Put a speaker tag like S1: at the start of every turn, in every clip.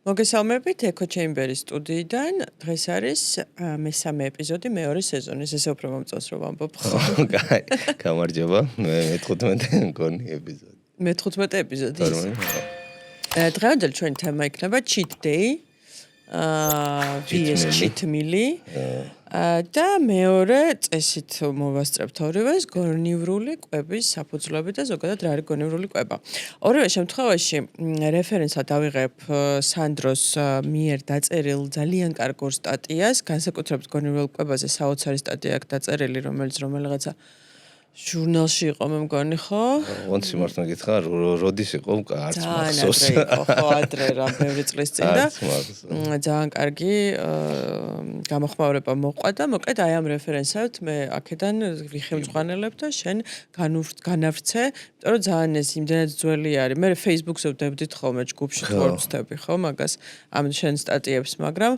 S1: მოგესალმებით ეკო ჩემბერის სტუდიიდან. დღეს არის მესამე ეპიზოდი მეორე სეზონის. ესე უფრო მომწონს რომ ვამბობ.
S2: გამარჯობა. მე-15 მგონი ეპიზოდი.
S1: მე-15 ეპიზოდი. დღევანდელი ჩვენი თემა იქნება cheat day. VS cheat meal. და მეორე წესით მოვასწრებთ ორივეს გონივრული კვების საფუძვლები და ზოგადად რა არის გონივრული კვება. ორივე შემთხვევაში რეფერენსად ავიღებ სანდროს მიერ დაწერილ ძალიან კარგ სტატიას, განსაკუთრებით გონივრულ კვებაზე საოცარი სტატია აქვს დაწერილი, რომელიც რომელიღაცა ჟურნალში იყო მე მგონი, ხო?
S2: ონც სიმართლე გითხრა, როდის იყო არც მახსოვს.
S1: ხო, ადრე რა ბევრი წლის წინ და ძალიან კარგი გამოხმაურება მოყვა და მოკლედ აი ამ რეფერენსად მე აქედან ვიხემძღვანელებ და შენ განავრცე, იმიტომ რომ ძალიან ეს იმდენად ძველი არის. მე Facebook-ზე ვდებდით ხოლმე ჯგუფში ვწდები, ხო, მაგას ამ შენ სტატიებს, მაგრამ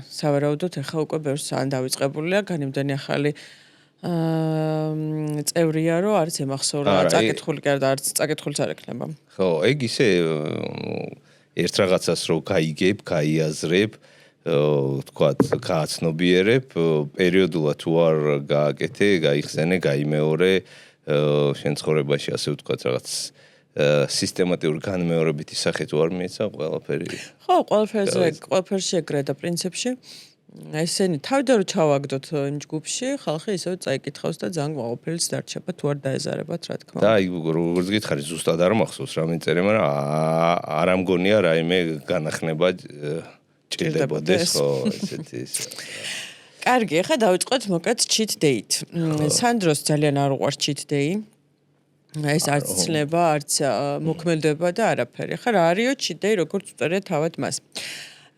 S1: სავარაუდოდ ახლა უკვე ბევრს ძალიან დავიწყებულია, განიმდენი ახალი წევრია რომ არც ემახსოვრა წაკითხული კი არა და არც წაკითხულიც არ ექნება.
S2: ხო, ეგ ისე ერთ რაღაცას რო გაიგებ, გაიაზრებ, თქვათ, გააცნობიერებ, პერიოდულად თუ არ გააკეთე, გაიხსენე, გაიმეორე შენ ცხოვრებაში ასე ვთქვათ რაღაც სისტემატიური განმეორებითი სახე თუ არ მიეცა ყველაფერი.
S1: ხო, ყველაფერში ეგრეა და პრინციპში ესენი თავიდან რომ ჩავაგდოთ იმ ჯგუფში, ხალხი ისევ წაიკითხავს და ძალიან ყველაფერიც დარჩება თუ არ დაეზარებათ, რა თქმა უნდა.
S2: და აი როგორც გითხარი, ზუსტად არ მახსოვს რა მეწერე, მაგრამ არ ამგონია რაიმე განახნება ჭირდებოდეს, ხო, ესეთი ის.
S1: კარგი, ახლა დავიწყოთ მოკლედ cheat day-ით. სანდროს ძალიან არ უყვარს cheat day. ეს არც ცნება, არც მოქმედება და არაფერი. ახლა რა არისო cheat day, როგორც უწერია თავად მას.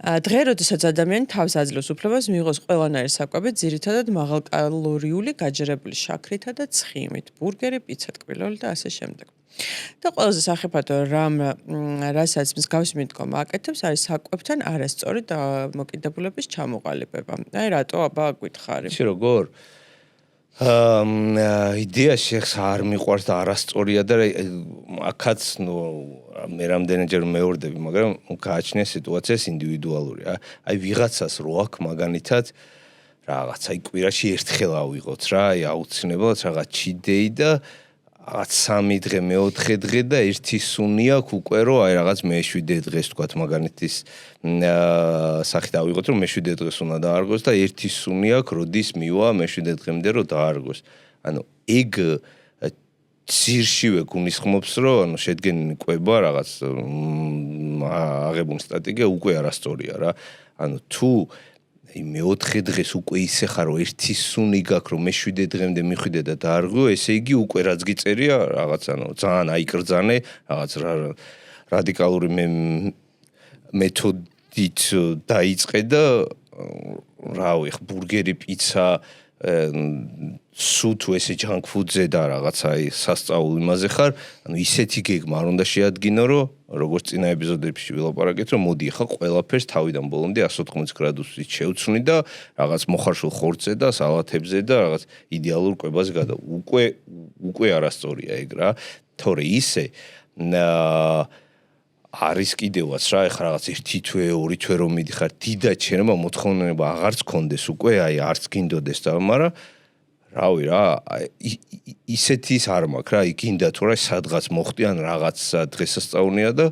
S1: დღე, როდესაც ადამიანი თავს აძლევს უფლებას მიიღოს ყველანაირი საკვები, ძირითადად მაღალკალორიული, გაჯერებული შაქრითა და ცხიმით, ბურგერი, პიცა, ტკბილეული და ასე შემდეგ. და ყველაზე სახიფათო რასაც მსგავსი მიდგომა აკეთებს, არის საკვებთან არასწორი დამოკიდებულების ჩამოყალიბება. აი რატო აბა გითხარი?
S2: იცი როგორ? იდეაში არ მიყვარს და არასწორია და აქაც მე რამდენჯერ მეორდები, მაგრამ გააჩნია სიტუაციას ინდივიდუალურია. აი ვიღაცას რო აქვს მაგალითად რაღაც აი კვირაში ერთხელ ავიღოთ რა, აი აუცილებლად რაღაც cheat day და რაღაც 3 დღე, 4 დღე და ერთი სუნი აქვს უკვე რომ აი რაღაც მე-7 დღეს თქვათ მაგალითის სახით ავიღოთ რომ მე-7 დღეს უნდა დაარგოს და ერთი სუნი აქვს როდის მივა მე-7 დღემდე რომ დაარგოს. ანუ ეგ ძირშივე გულისხმობს რომ ანუ შედგენილი კვება რაღაც აღებული სტატიკა უკვე არასწორია რა. ანუ თუ მე-4 დღეს უკვე ისე ხარ რომ ერთი სუნი გაქვს რომ მე-7 დღემდე მიხვიდე და დაარღვიო, ესე იგი უკვე რაც გიწერია რაღაც ანუ ძალიან აიკრძანე რაღაც რადიკალური მეთოდით დაიწყე და რავი ბურგერი, პიცა სუთუ ესე junk food-ზე და რაღაცა აი სასწაულ იმაზე ხარ, ანუ ისეთი გეგმა არ უნდა შეადგინო, რომ როგორც წინა ეპიზოდებში ვილაპარაკეთ, რომ მოდი ახლა ყველაფერს თავიდან ბოლომდე 180 გრადუსით შევცვნი და რაღაც მოხარშულ ხორცზე და სალათებზე და რაღაც იდეალურ კვებაზე გადა. უკვე არასწორია ეგ რა. თორე ისე არის კიდევაც რა, ეხლა რაღაც 1 თვე, 2 თვე რომ მიდიხარ, დიდად შენობა მოთხოვნილება აღარც გქონდეს უკვე, აი არც გინდოდეს და, მაგრამ რავი რა, ისეთი ის არ მაქვს რა, გინდა თუ რა სადღაც მოხდი ან რაღაც დღესასწაულია და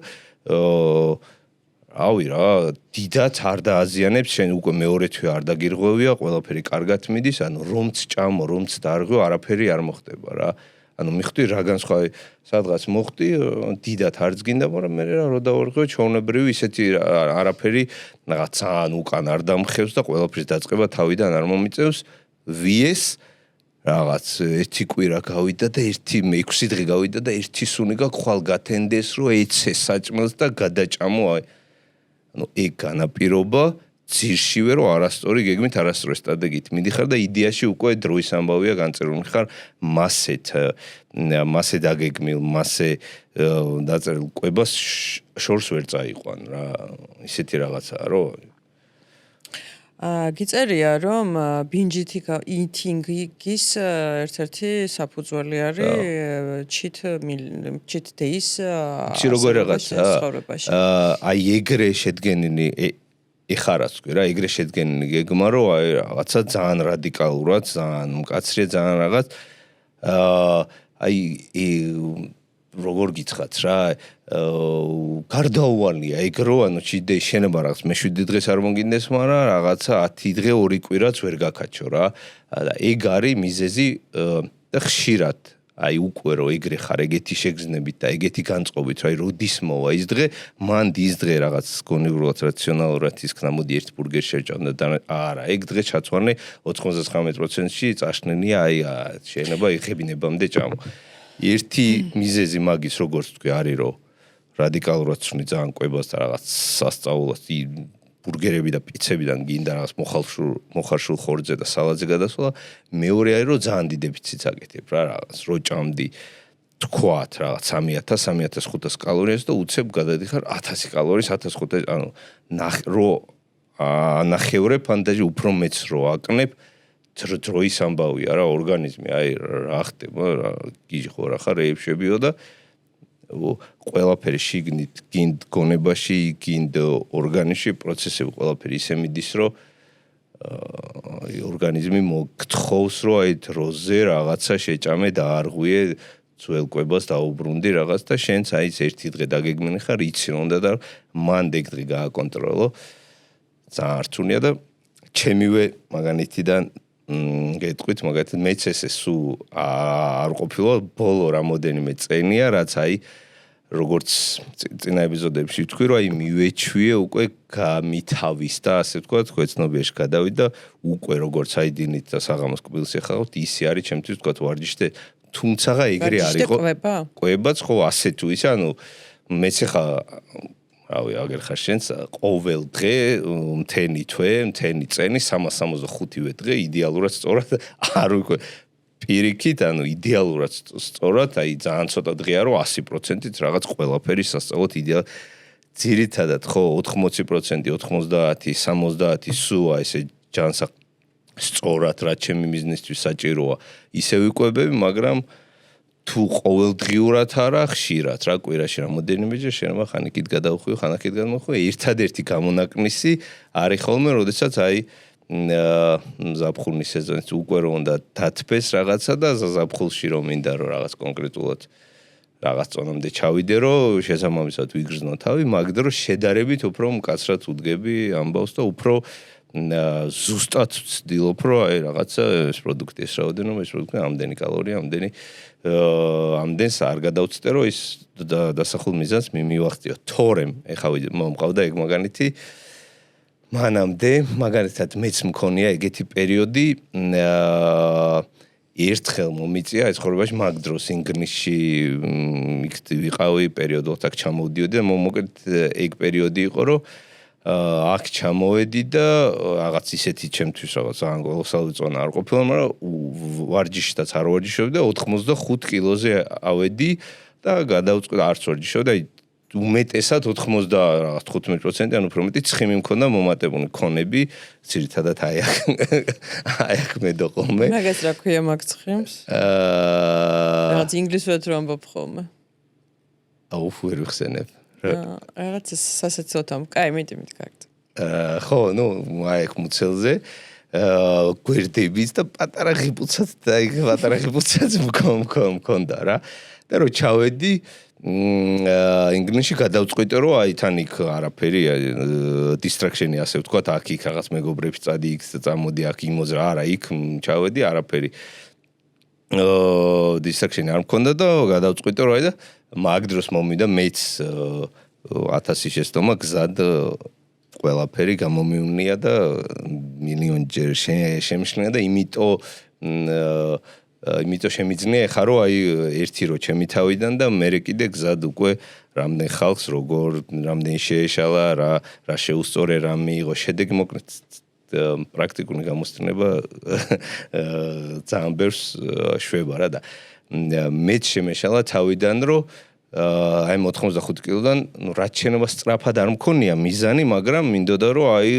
S2: რავი რა, დიდად არ დააზიანებს, შენ უკვე მეორე თვე არ დაგირღვევია, ყველაფერი კარგად მიდის, ანუ რომც ჭამო, რომც დარღვევ, არაფერი არ მოხდება რა. ანუ მიხვდი რა განსხვავება სადღაც მოხდი, დიდად არც გინდა, მაგრამ მე რა დავარღვევ, ჩვეულებრივი ისეთი არაფერი რაღაც ძალიან უკან არ დამხევს და ყველაფრის დაწყება თავიდან არ მომიწევს. VS რაღაც ერთი კვირა გავიდა და 6 დღე გავიდა და ერთი სუნი გაქვს, ხვალ გათენდეს რომ ეცე საჭმელს და გადაჭამო აი. ანუ ეგ განაპირობა ძირშივე რომ არასწორი გეგმით, არასწორი სტრატეგიით მიდიხარ და იდეაში უკვე დროის ამბავია განწერული ხარ მასე დაგეგმილ, მასე დაწერილ კვებას შორს ვერ წაიყვან რა. ისეთი რაღაცაა რომ
S1: გიწერია რომ binge eating-ის ერთ-ერთი საფუძველი არის cheat days ცხოვრებაში.
S2: აი ეგრე შედგენილი ეხარაც თქვი რა, ეგრე შედგენილი გეგმა რომ აი რაღაცა ძალიან რადიკალურად, ძალიან მკაცრია, ძალიან რაღაც აი როგორ გითხრათ რა, გარდაუვალია ეგ რო ანუ ჩიდე შენება რაღაც მე-7 დღეს არ მოგინდეს, მაგრამ რაღაცა 10 დღე 2 კვირაც ვერ გაკაჩო რა. და ეგ არის მიზეზი და ხშირად აი უკვე რო ეგრე ხარ ეგეთი შეგრძნებით და ეგეთი განწყობით რა, როდის მოვა ის დღე, მან ის დღე რაღაც გონივრულად რაციონალურად ისქნა, მოდი ერთ ბურგერს შევჭამდა და არა, ეგ დღე ჩაცვანე 99%-ში წაშნენია, აი შეიძლება იხებინებამდე ჭამო. ერთი მიზეზი მაგის როგორც თქვი არის რომ რადიკალურად ცვნი ძალიან კვებას და რაღაც სასწაულად ბურგერები და პიცებიდან გინდა რაღაც მოხარშულ ხორცზე და სალატზე გადასვლა. მეორე არის რომ ძალიან დიდ დეფიციტს აკეთებ რა რაღაც რო ჭამდი თქვათ რაღაც 3000-3500 კალორიას და უცებ გადადიხარ 1000 კალორიის 1500 ანუ რო ანახევრებ ფანტაზი უფრო მეც რო აკნებ დროის ამბავია რა ორგანიზმი აი რა ხდება რა გიჟი ხო რა ხარ რეებშებიო და ყველაფერი შიგნით გინდ გონებაში გინდ ორგანიზმში პროცესები ყველაფერი ისე მიდის რომ ორგანიზმი მოგთხოვს რომ აი დროზე რაღაცა შეჭამე და არღვიე ძველ კვებას დაუბრუნდი რაღაც და შენც აი ერთი დღე დაგეგმენი ხარ იცი რომ უნდა და მან ეგ დღე გააკონტროლო ძალიან რთულია და ჩემივე მაგალითიდან გეტყვით მაგალითად მეც ესე სულ არ ყოფილა ბოლო რამოდენიმე წენია რაც აი როგორც წინა ეპიზოდებში ვთქვი რომ აი მივეჩვიე უკვე გამითავისდა ასე ვთქვათ ქვეცნობიერში გადავიდე და უკვე როგორც აი დინით და საღამოს კბილს ეხავთ ისე არის ჩემთვის ვთქვათ ვარჯიშზე თუმცა ეგრე არ იყო კვებაც ხო ასე თუ ისე ანუ მეც ხა რავი აგერ ხარ შენს ყოველ დღე მთენი თვე მთენი წენი 365-ვე დღე იდეალურად სწორად არ უკვე პირიქით ანუ იდეალურად სწორად აი ძალიან ცოტა დღეა რომ 100%-ით რაღაც ყველაფერი სასწავლოთ იდეალ ძირითადად ხო 80% 90 70 სუა ესე ჯანსაღ სწორად რა ჩემი ბიზნესთვის საჭიროა ისე ვიკვებები მაგრამ თუ ყოველდღიურად არა ხშირად რა კვირაში რამოდენიმეჯერ შეიძლება ხანიკით გადავხვიო ხანაკით გადმოხვიო ერთადერთი გამონაკლისი არის ხოლმე როდესაც აი ზაფხულნის სეზონით უკვე რომ უნდა დათბეს რაღაცა და ზაფხულში რომ მინდა რომ რაღაც კონკრეტულად რაღაც წონამდე ჩავიდე რომ შესაბამისად ვიგრძნო თავი მაგ დროს შედარებით უფრო მკაცრად უდგები ამბავს და უფრო ზუსტად ვცდილობ რომ აი რაღაცა ეს პროდუქტი ეს რაოდენობა ეს პროდუქტი ამდენი კალორია ამდენს არ გადავწყვეტე რომ ის დასახულ მიზანს მივახციო თორემ ეხა მომყავდა ეგ მაგალითი მანამდე მაგალითად მეც მქონია ეგეთი პერიოდი ერთხელ მომიწია ეს ხორბაში მაგ დროს ინგლისში ვიყავი პერიოდულად აქ ჩამოვდიოდი და მოკლედ ეგ პერიოდი იყო რომ აქ ჩამოვედი და რაღაც ისეთი ჩემთვის რაღაც ძალიან კოლოსალური წონა არ ყოფილა, მაგრამ ვარჯიშითაც არ ვარჯიშობდი და 85 კილოზე ავედი და გადავწყვიტე არც ვარჯიშობდი, აი უმეტესად 95% ან უფრო მეტი ცხიმი მქონდა მომატებული ქონები, ძირითადად აი აქ მედოყოლმე.
S1: მაგას რა ქვია მაგ ცხიმს? რაღაც ინგლისურად რომ ამბობ ხოლმე.
S2: აუ ვერ ვიხსენებ.
S1: რაღაც სასაცოტამ, კაი, მეტი კარგი.
S2: ხო, ნუ აი აქ მუცელზე გვერდების და პატარა ღიბუცაც და იქ პატარა ღიბუცაც მქონდა რა. და რო ჩავედი ინგლისში გადავწყვიტე რომ აი თან იქ არაფერი დისტრაქშენი ასე ვთქვათ, აქ იქ რაღაც მეგობრებს წადი იქ წამოდი აქ იმოძრა, არა იქ ჩავედი არაფერი დისტრაქშენი არ მქონდა და გადავწყვიტე რომ აი და მაგ დროს მომიდა მეც 1000 შეცდომა გზად ყველაფერი გამომივნია და მილიონჯერ შემშლია და იმიტომ შემიძლია ხა რომ აი ერთი რო ჩემი თავიდან და მე კიდე გზად უკვე რამდენ ხალხს როგორ რამდენი შეეშალა რა შეუსწორე რა მიიღო შედეგი მოკლედ პრაქტიკული გამოსწრება ძალიან ბევრს შვება რა და მეც შემეშალა თავიდან რომ აი 85 კილოდან რაც შენობა სწრაფად არ მქონია მიზანი, მაგრამ მინდოდა რომ აი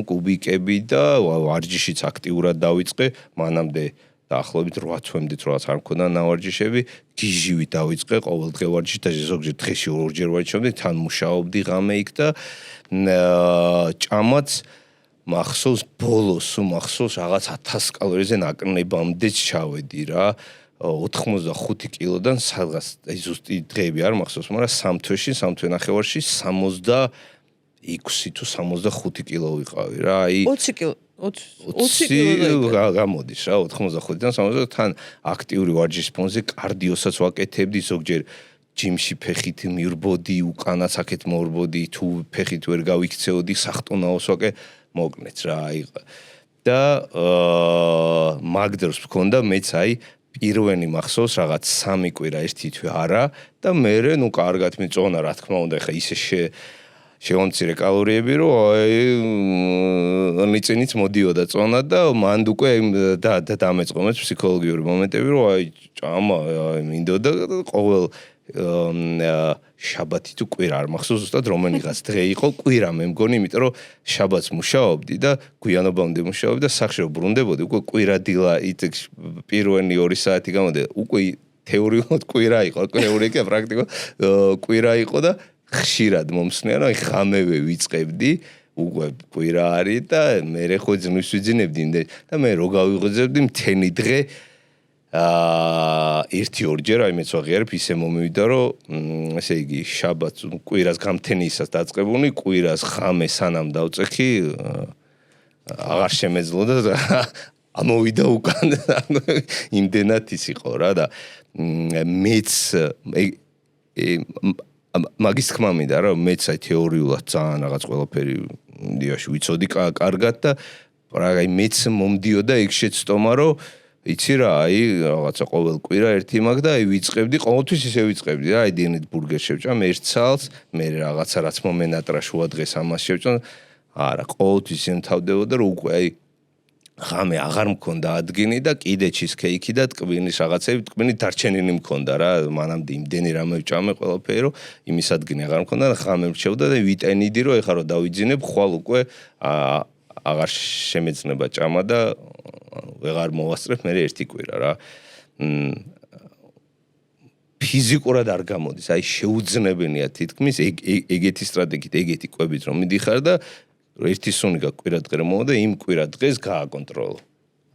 S2: კუბიკები და ვარჯიშიც აქტიურად დავიწყე, მანამდე დაახლოებით 8 თვემდით რაღაც არ მქონდა ნავარჯიშები, გიჟივით დავიწყე ყოველდღე ვარჯიში და ზოგჯერ დღეში ორჯერ ვარჯიშობდი, თან მუშაობდი ღამე იქ და ჭამაც მახსოვს ბოლოს რაღაც 1000 კალორიზე ნაკლებამდეც ჩავედი რა. 85 კილოდან სადღაც აი ზუსტი დღეები არ მახსოვს, მაგრამ 3 თვეში, 3 თვე ნახევარში 66 თუ 65 კილო ვიყავი რა. აი
S1: 20 კილო 20 კილო
S2: გამოდის რა 85-დან 60-დან აქტიური ვარჯიშის ფონზე კარდიოსაც ვაკეთებდი ზოგჯერ ჯიმში ფეხით მირბოდი, უკანაც აქეთ მორბოდი, თუ ფეხით ვერ გავიქცეოდი, სახტონაოს ვაკე მოკნეც რა აი და მაგდროს მქონდა მეც აი პირველი მახსოვს რაღაც 3 კვირა ერთი თვე არა და მე ნუ კარგად მიწონა რა თქმა უნდა ხა ისე შევამცირე კალორიები რომ აი მიწინიც მოდიოდა წონა და მანდ უკვე დამეწყო მე ფსიქოლოგიური მომენტები რომ აი ჭამა აი მინდოდა ყოველ შაბათი თუ კვირა არ მახსოვს ზუსტად რომელიღაც დღე იყო კვირა მე მგონი იმიტომ რომ შაბათს მუშაობდი და გვიანობამდე მუშაობდი და სახში რომ ბრუნდებოდი უკვე კვირა დილა იტექ პირველი 2 საათი გამოდე უკვე თეორიულად კვირა იყო თეორია კი პრაქტიკულად კვირა იყო და ხშირად მომსვნია რომ ღამევე ვიწყებდი უკვე კვირა არის და მე ხო ძმის ვიძინებდი და მე რო გავიღვიძებდი მთელი დღე 1-2 ჯერ აი მეც ვაღიარებ ისე მომივიდა რომ ესე იგი შაბათს კვირას გამთენისას დაწყებული კვირას ღამე სანამ დავწეხი აღარ შემეძლო და ამოვიდა უკან იმდენად ის იყო რა და მეც მაგის თქმა მინდა რომ მეც აი თეორიულად ძალიან რაღაც ყველაფერი დიაში ვიცოდი კარგად და აი მეც მომდიოდა ეგ შეცდომა რომ იცი რა აი რაღაცა ყოველ კვირა ერთი მაგ და აი ვიწყებდი ყოველთვის ისე ვიწყებდი რა აი დინით ბურგერს შევჭამ ერთ ცალს მე რაღაცა რაც მომენატრა შუა დღეს ამას შევჭამ არა ყოველთვის იმთავდებოდა რომ უკვე აი ღამე აღარ მქონდა ადგილი და კიდე ჩიზქეიქი და ტკბინის რაღაცები ტკბინი დარჩენილი მქონდა რა მანამდე იმდენი რამე ვჭამე ყველაფერი რომ იმის ადგილი აღარ მქონდა და ღამე მრჩევდა და ვიტენიდი რომ ეხლა რომ დავიძინებ ხვალ უკვე აღარ შემეძნება ჭამა და ვეღარ მოვასწრებ მე ერთი კვირა რა ფიზიკურად არ გამოდის აი შეუძლებელია თითქმის ეგეთი სტრატეგიით ეგეთი კვებით რომ მიდიხარ და ერთი სუნი გაკვირა დღე რომ მოვა და იმ კვირა დღეს გააკონტროლო.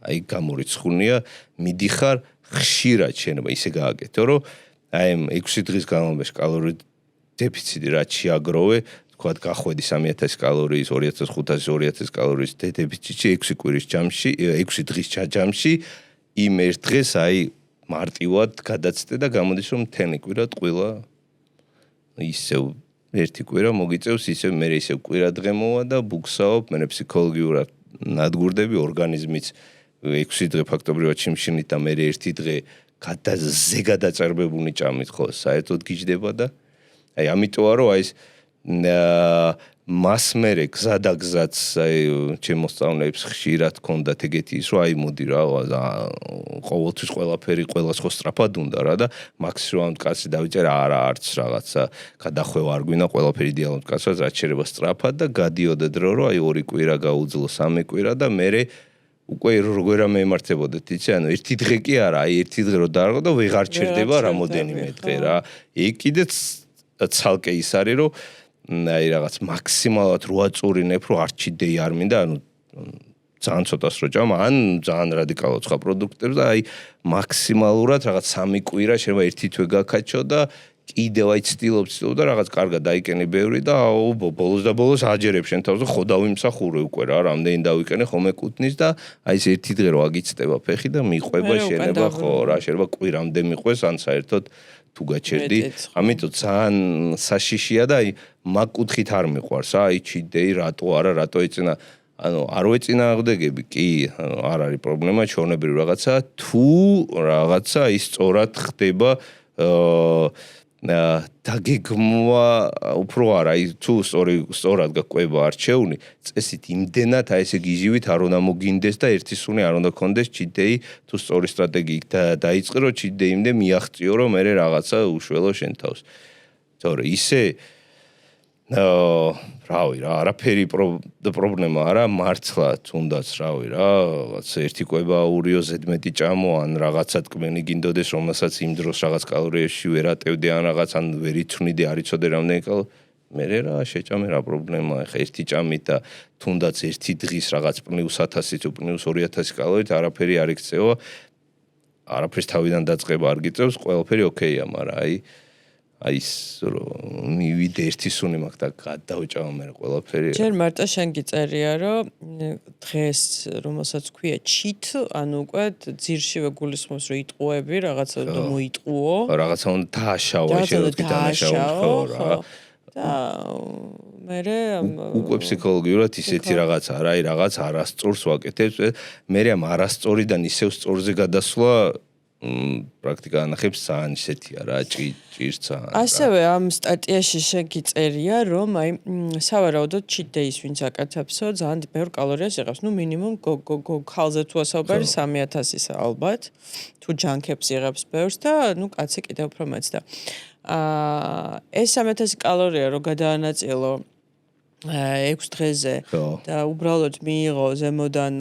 S2: აი გამორიცხულია, მიდიხარ ხშირად შეიძლება ისე გააკეთო, რომ აი 6 დღის განმავლობაში კალორიების დეფიციტი რაც შეაგროვე, თქვათ გახვედი 3000 კალორიის, 2500, 2000 კალორიის დეფიციტში 6 კვირის ჯამში, 6 დღის ჯამში იმ ერთ დღეს აი მარტივად გადაცდე და გამოდის რომ მთელი კვირა ტყუილა ისევ ერთი კვირა მოგიწევს ისე მე ისე კვირა დღე მოვა და ბუქსაობ მე ფსიქოლოგიურად ნადგურდები ორგანიზმიც 6 დღე ფაქტობრივად შიმშილით და მე ერთი დღე გადაწერბებული ჭამით ხო საერთოდ გიждდება და აი ამიტომა რომ აი ეს მას მერე გზადაგზაც აი ჩემოსწავლეებს ხშირად ქონდათ ეგეთი ის რომ აი მოდი რა ყოველთვის ყველაფერი ყველას ხო სწრაფად უნდა რა და მაქსიმუმ კაცი დავიწერა არა არც რაღაცა გადახვევა არ გვინდა ყველაფერი იდეალურად კაცსაც რაც შეიძლება სწრაფად და გადიოდა დრო რომ აი 2 კვირა გაუძლო 3 კვირა და მე უკვე როგორ ამემართებოდეთ იცი ანუ ერთი დღე კი არა აი ერთი დღე რო დაარღო და ვეღარ ჩერდება რამოდენიმე დღე რა იქ კიდეც ცალკე ის არის რომ აი რაღაც მაქსიმალურად 8 წურინებ რომ არ ჩიდეი არ მინდა ანუ ძალიან ცოტას რო ჭამ ან ძალიან რადიკალურად სხვა პროდუქტებს და აი მაქსიმალურად რაღაც 3 კვირა შეიძლება ერთი თვე გაკაჩო და კიდევ აი ცდილობ და რაღაც კარგად დაიკენე ბევრი და აუ ბოლოს აჯერებ შენ თავზე ხო დავიმსახურე უკვე რა რამდენი დავიკენე ხომ ეკუთნის და აი ეს ერთი დღე რო აგიწდება ფეხი და მიყვება შეიძლება ხო რა შეიძლება კვირამდე მიყვეს ან საერთოდ თუ გაჩერდი ამიტომ ძალიან საშიშია და აი მაგ კუთხით არ მიყვარს აი ჩიდეი რატო არა რატო ეწინა ანუ არ ვეწინააღმდეგები კი არ არის პრობლემა ჩვეულებრივ რაღაცა თუ რაღაცა ის სწორად ხდება დაგეგმვა უფრო არა, თუ სწორად გაყვება არჩეული, წესით იმდენად აი ესე გიჟივით არ უნდა მოგინდეს და ერთი სუნი არ უნდა კონდეს ჩიტდეი, თუ სწორი სტრატეგიით დაიწყე, რომ ჩიტდეიმდე მიაღწიო, რომ მე რაღაცა უშველო შენ თავს. თორე ისე რავი რა, არაფერი პრობლემა არა, მართლა თუნდაც რავი რა, რაღაც ერთი კვება აურიო ზედმეტი ჭამო ან რაღაცა ტკბენი გინდოდეს, რომელსაც იმ დროს რაღაც კალორიებში ვერ ატევდე ან რაღაც ან ვერ ითვნიდე, არ იცოდე რამდენი მერე რა შეჭამე რა პრობლემაა, ხა ერთი ჭამით და თუნდაც ერთი დღის რაღაც პლუს 1000 თუ პლუს 2000 კალორიით არაფერი არ იქცევა, არაფერს თავიდან დაწყება არ გიწევს, ყველაფერი ოკეია, მაგრამ აი ის რომ მივიდე ერთი სუნი მაქვს და გადავჭამა მე ყველაფერი.
S1: ჯერ მარტო შენ გიწერია რომ დღეს რომელსაც ქვია ჩით, ანუ უკვე ძირშივე გულისხმობს რომ იტყუები, რაღაცა უნდა მოიტყუო.
S2: რაღაცა უნდა დააშავო, შეიძლება დააშავო რა.
S1: და მერე
S2: უკვე ფსიქოლოგიურად ისეთი რაღაცა არა, აი რაღაც არასწორს ვაკეთებს, მე ამ არასწორიდან ისევ სწორზე გადასვლა პრაქტიკა ანახებს ძალიან ისეთია რა, ჭირცა.
S1: ასევე ამ სტატიაში შეგიწერია, რომ აი სავარაუდოდ cheat days ვინც აკეთებსო, ძალიან ბევრ კალორიას იღებს. ნუ მინიმუმ ქალზე თუ ასაუბარი 3000-ისა ალბათ. თუ ჯანკებს იღებს ბევრს და ნუ კაცი კიდევ უფრო მეც და ეს 3000 კალორია რო გადაანაწილო 6 დღეზე და უბრალოდ მიიღო ზემოდან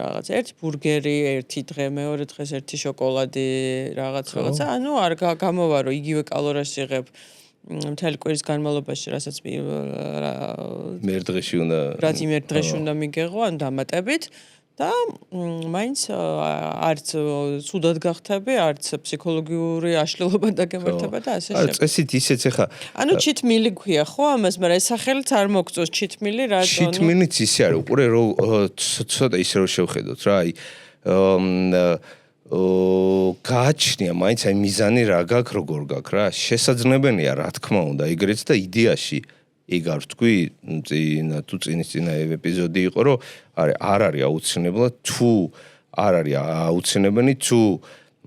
S1: რაღაც ერთი ბურგერი, ერთი დღე, მეორე დღეს ერთი შოკოლადი, რაღაცა. ანუ არ გამოვარო იგივე კალორიას იღებ მთელი კვირის განმავლობაში, რასაც
S2: მერ დღეში უნდა
S1: რაც იმ ერთ დღეში უნდა მიგეღო, ან დამატებით. და მაინც არც სუდად გახტები, არც ფსიქოლოგიური აშლილობა დაგემართება და ასე შემდეგ.
S2: წესით ისეც ახლა
S1: ანუ ჩიტმილი ქვია ხო ამას, მაგრამ ეს სახელიც არ მოგწონს ჩიტმილი რა ზონო.
S2: ჩიტმილიც ისე არის, უყურე რომ ცოტა ისე რომ შევხედოთ რა, აი გააჩნია მაინც აი მიზანი რა გაქვს, როგორ გაქვს რა. შესაძლებელია რა თქმა უნდა, ეგრეც და იდეაში ეგ არ ვთქვი, წინა ეპიზოდი იყო, რომ არ არის აუცილებლად, თუ არ არის აუცილებელი, თუ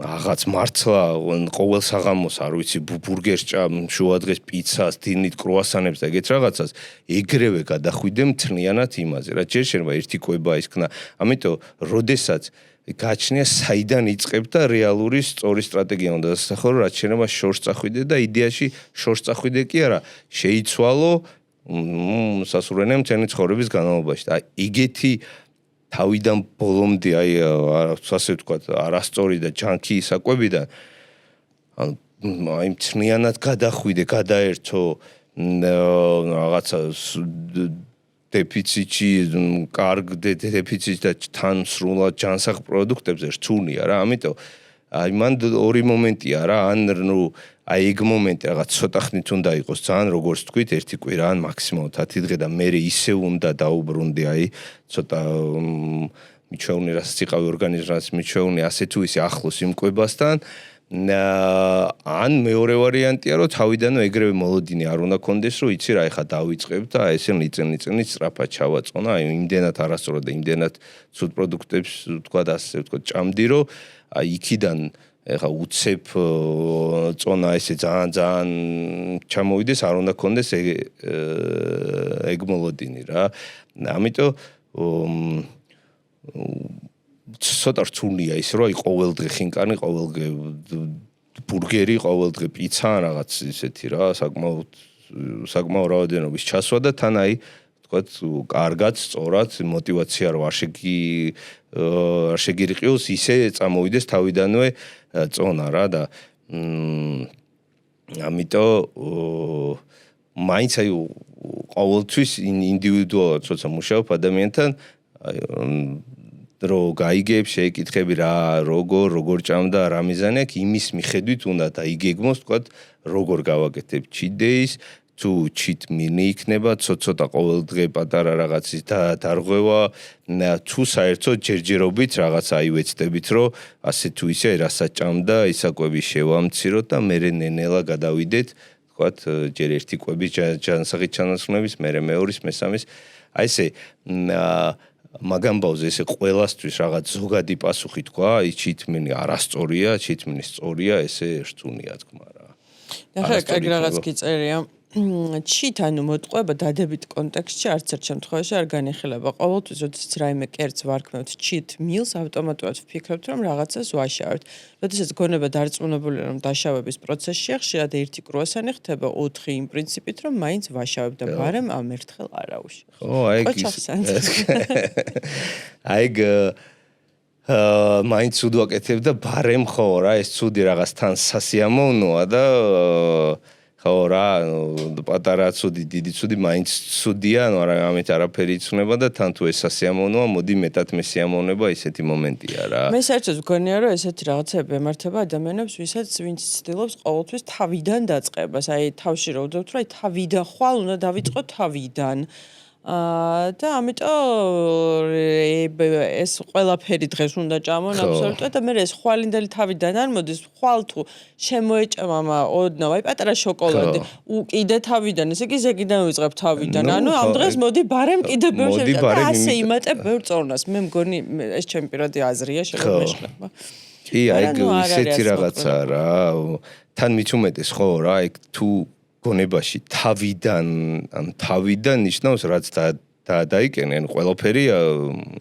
S2: რაღაც მართლა ყოველ საღამოს არ ვიცი ბურგერს ჭამ, შუა დღეს პიცას, დინით კრუასანებს და ეგეთ რაღაცას, ეგრევე გადახვიდე მთლიანად იმაზე, რა ჯერ შეიძლება ერთი კვება ისქნა. ამიტომ როდესაც გაჩნია საიდან იწყებ და რეალური სწორი სტრატეგია უნდა დასახელო, რაც შეიძლება შორს წახვიდე და იდეაში შორს წახვიდე კი არა, შეიცვალო სასურველია მთელი ცხოვრების განმავლობაში. და იგეთი თავიდან ბოლომდე აი ასე ვთქვათ, არასწორი და ჯანკი საკვებიდან აი მთლიანად გადახვიდე, გადაერთო რაღაცა დეფიციტი, კარგ დეფიციტი და თან სრულად ჯანსაღ პროდუქტებზე რთულია რა. ამიტომ აი მან ორი მომენტია რა, ან ნუ აი ეგ მომენტი რაღაც ცოტა ხნით უნდა იყოს ძალიან როგორც თქვით, ერთი კვირა ან მაქსიმალურად 10 დღე და მე ისე უნდა დაუბრუნდე აი ცოტა მიჩვევნე რასაც იყავი ორგანიზმს მიჩვევნე ასე თუ ისე ახლოს იმ კვებასთან. ან მეორე ვარიანტია რომ თავიდანვე ეგრევე მოლოდინი არ უნდა კონდეს რომ იცი რა ეხა დავიწყებ და ესე ნიწილ-ნიწილ სწრაფად ჩავაწონა აი იმდენად არასწორად და იმდენად ცუდ პროდუქტებს ვთქვა და ასე ვთქვა ჭამდი რომ აი იქიდან ეხა უცებ წონა ესე ძალიან ჩამოვიდეს არ უნდა კონდეს ეგ მოლოდინი რა. ამიტომ ცოტა რთულია ის რომ აი ყოველდღე ხინკანი, ყოველდღე ბურგერი, ყოველდღე პიცა რაღაც ისეთი რა, საკმაო რაოდენობის ჩასვა და თან აი თქვათ კარგად, სწორად мотиваცია რო არ შეგირიყიოს, ისე წამოვიდეს თავიდანვე წონა რა და ამიტომ მაინც აი ყოველთვის ინდივიდუალურად როცა მუშაობ ადამიანთან რო გაიგებ შეიკითხები რა როგორ ჭამდა რა მიზანი აქვს იმის მიხედვით უნდა დაიგეგმოს თქვათ როგორ გავაკეთებ cheat days თუ cheat meal იქნება ცოტა ყოველ დღე პატარა რაღაცის დარღვევა თუ საერთოდ ჯერჯერობით რაღაც აი ვეცდებით რომ ასე თუ ისე რასაც ჭამდა ისაკვები შევამციროთ და მე ნენელა გადავიდეთ თქვათ ჯერ ერთი კვების ჯანსაღით ჩანაცვლების მე მეორის მესამის აი ესე მაგამბავზე ესე ყველასთვის რაღაც ზოგადი პასუხი თქვა, ის ჩიტმინი არასწორია, ჩიტმინი სწორია, ესე რთუნია თქმა რა.
S1: ახლა ეგ რაღაც გიწერია ჩით ანუ მოტყვება დადებით კონტექსტში არც ერთ შემთხვევაში არ განიხილება. ყოველთვის როდესაც რაიმე კერძს ვარქმევთ ჩით მილს ავტომატურად ვფიქრობთ რომ რაღაცას ვაშავებთ. როდესაც გონება დარწმუნებულია რომ დაშავების პროცესშია ხშირად ერთი კრუასანი ხდება 4 იმ პრინციპით რომ მაინც ვაშავებ და ბარემ ამ ერთხელ არა უშავ.
S2: აი მაინც ცუდ ვაკეთებ და ბარემ ხო რა ეს ცუდი რაღაც თან სასიამოვნოა და ხო რა პატარა ცუდი დიდი ცუდი მაინც ცუდია ანუ ამით არაფერი იცნება და თან თუ ეს სასიამოვნოა მოდი მეტად მესიამოვნება ისეთი მომენტია რა
S1: მე საერთოდ მგონია რომ ესეთი რაღაცები ემართება ადამიანებს ვინც ცდილობს ყოველთვის თავიდან დაწყებას აი თავში რო ვდობთ რომ აი თავიდან ხვალ უნდა დავიწყო თავიდან და ამიტომ ეს ყველაფერი დღეს უნდა ჭამონ აბსოლუტურად და მე ეს ხვალინდელი თავიდან არ მოდის ხვალ თუ შემოეჭამა ოდნავ აი პატარა შოკოლადი კიდე თავიდან ესე იგი ზეგიდან ვიწყებ თავიდან ანუ ამ დღეს მოდი ბარემ კიდე ბევრ შეჭამ ასე იმატებ ბევრ წონას მე მგონი ეს ჩემი პირადი აზრია შეიძლება მეშლება
S2: კი აი ისეთი რაღაცა რა თან მithumetes ხო რა აი თუ გონებაში თავიდან ნიშნავს რაც დაიკენენ ყველაფერი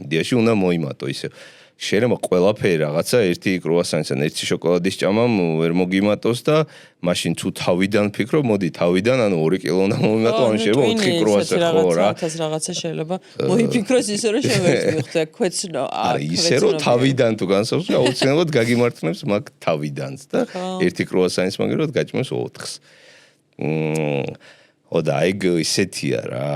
S2: იდეაში უნდა მოიმატო ისე შეიძლება ყველაფერი რაღაცა ერთი კრუასანის ან ერთი შოკოლადის ჭამამ ვერ მოგიმატოს და მაშინ თუ თავიდან ფიქრობ მოდი თავიდან ანუ 2 კილო უნდა მომიმატო ან შეიძლება 4 კრუასანი ხო რა
S1: რაღაცა შეიძლება მოიფიქროს ისე რომ შემოიწმიხდე ქვეცნო
S2: ისე რომ თავიდან თუ განსავს აუცილებლად გაგიმართლებს მაგ თავიდანს და ერთი კრუასანის მაგერად გაჭმევს 4-ს და ეგ ისეთია რა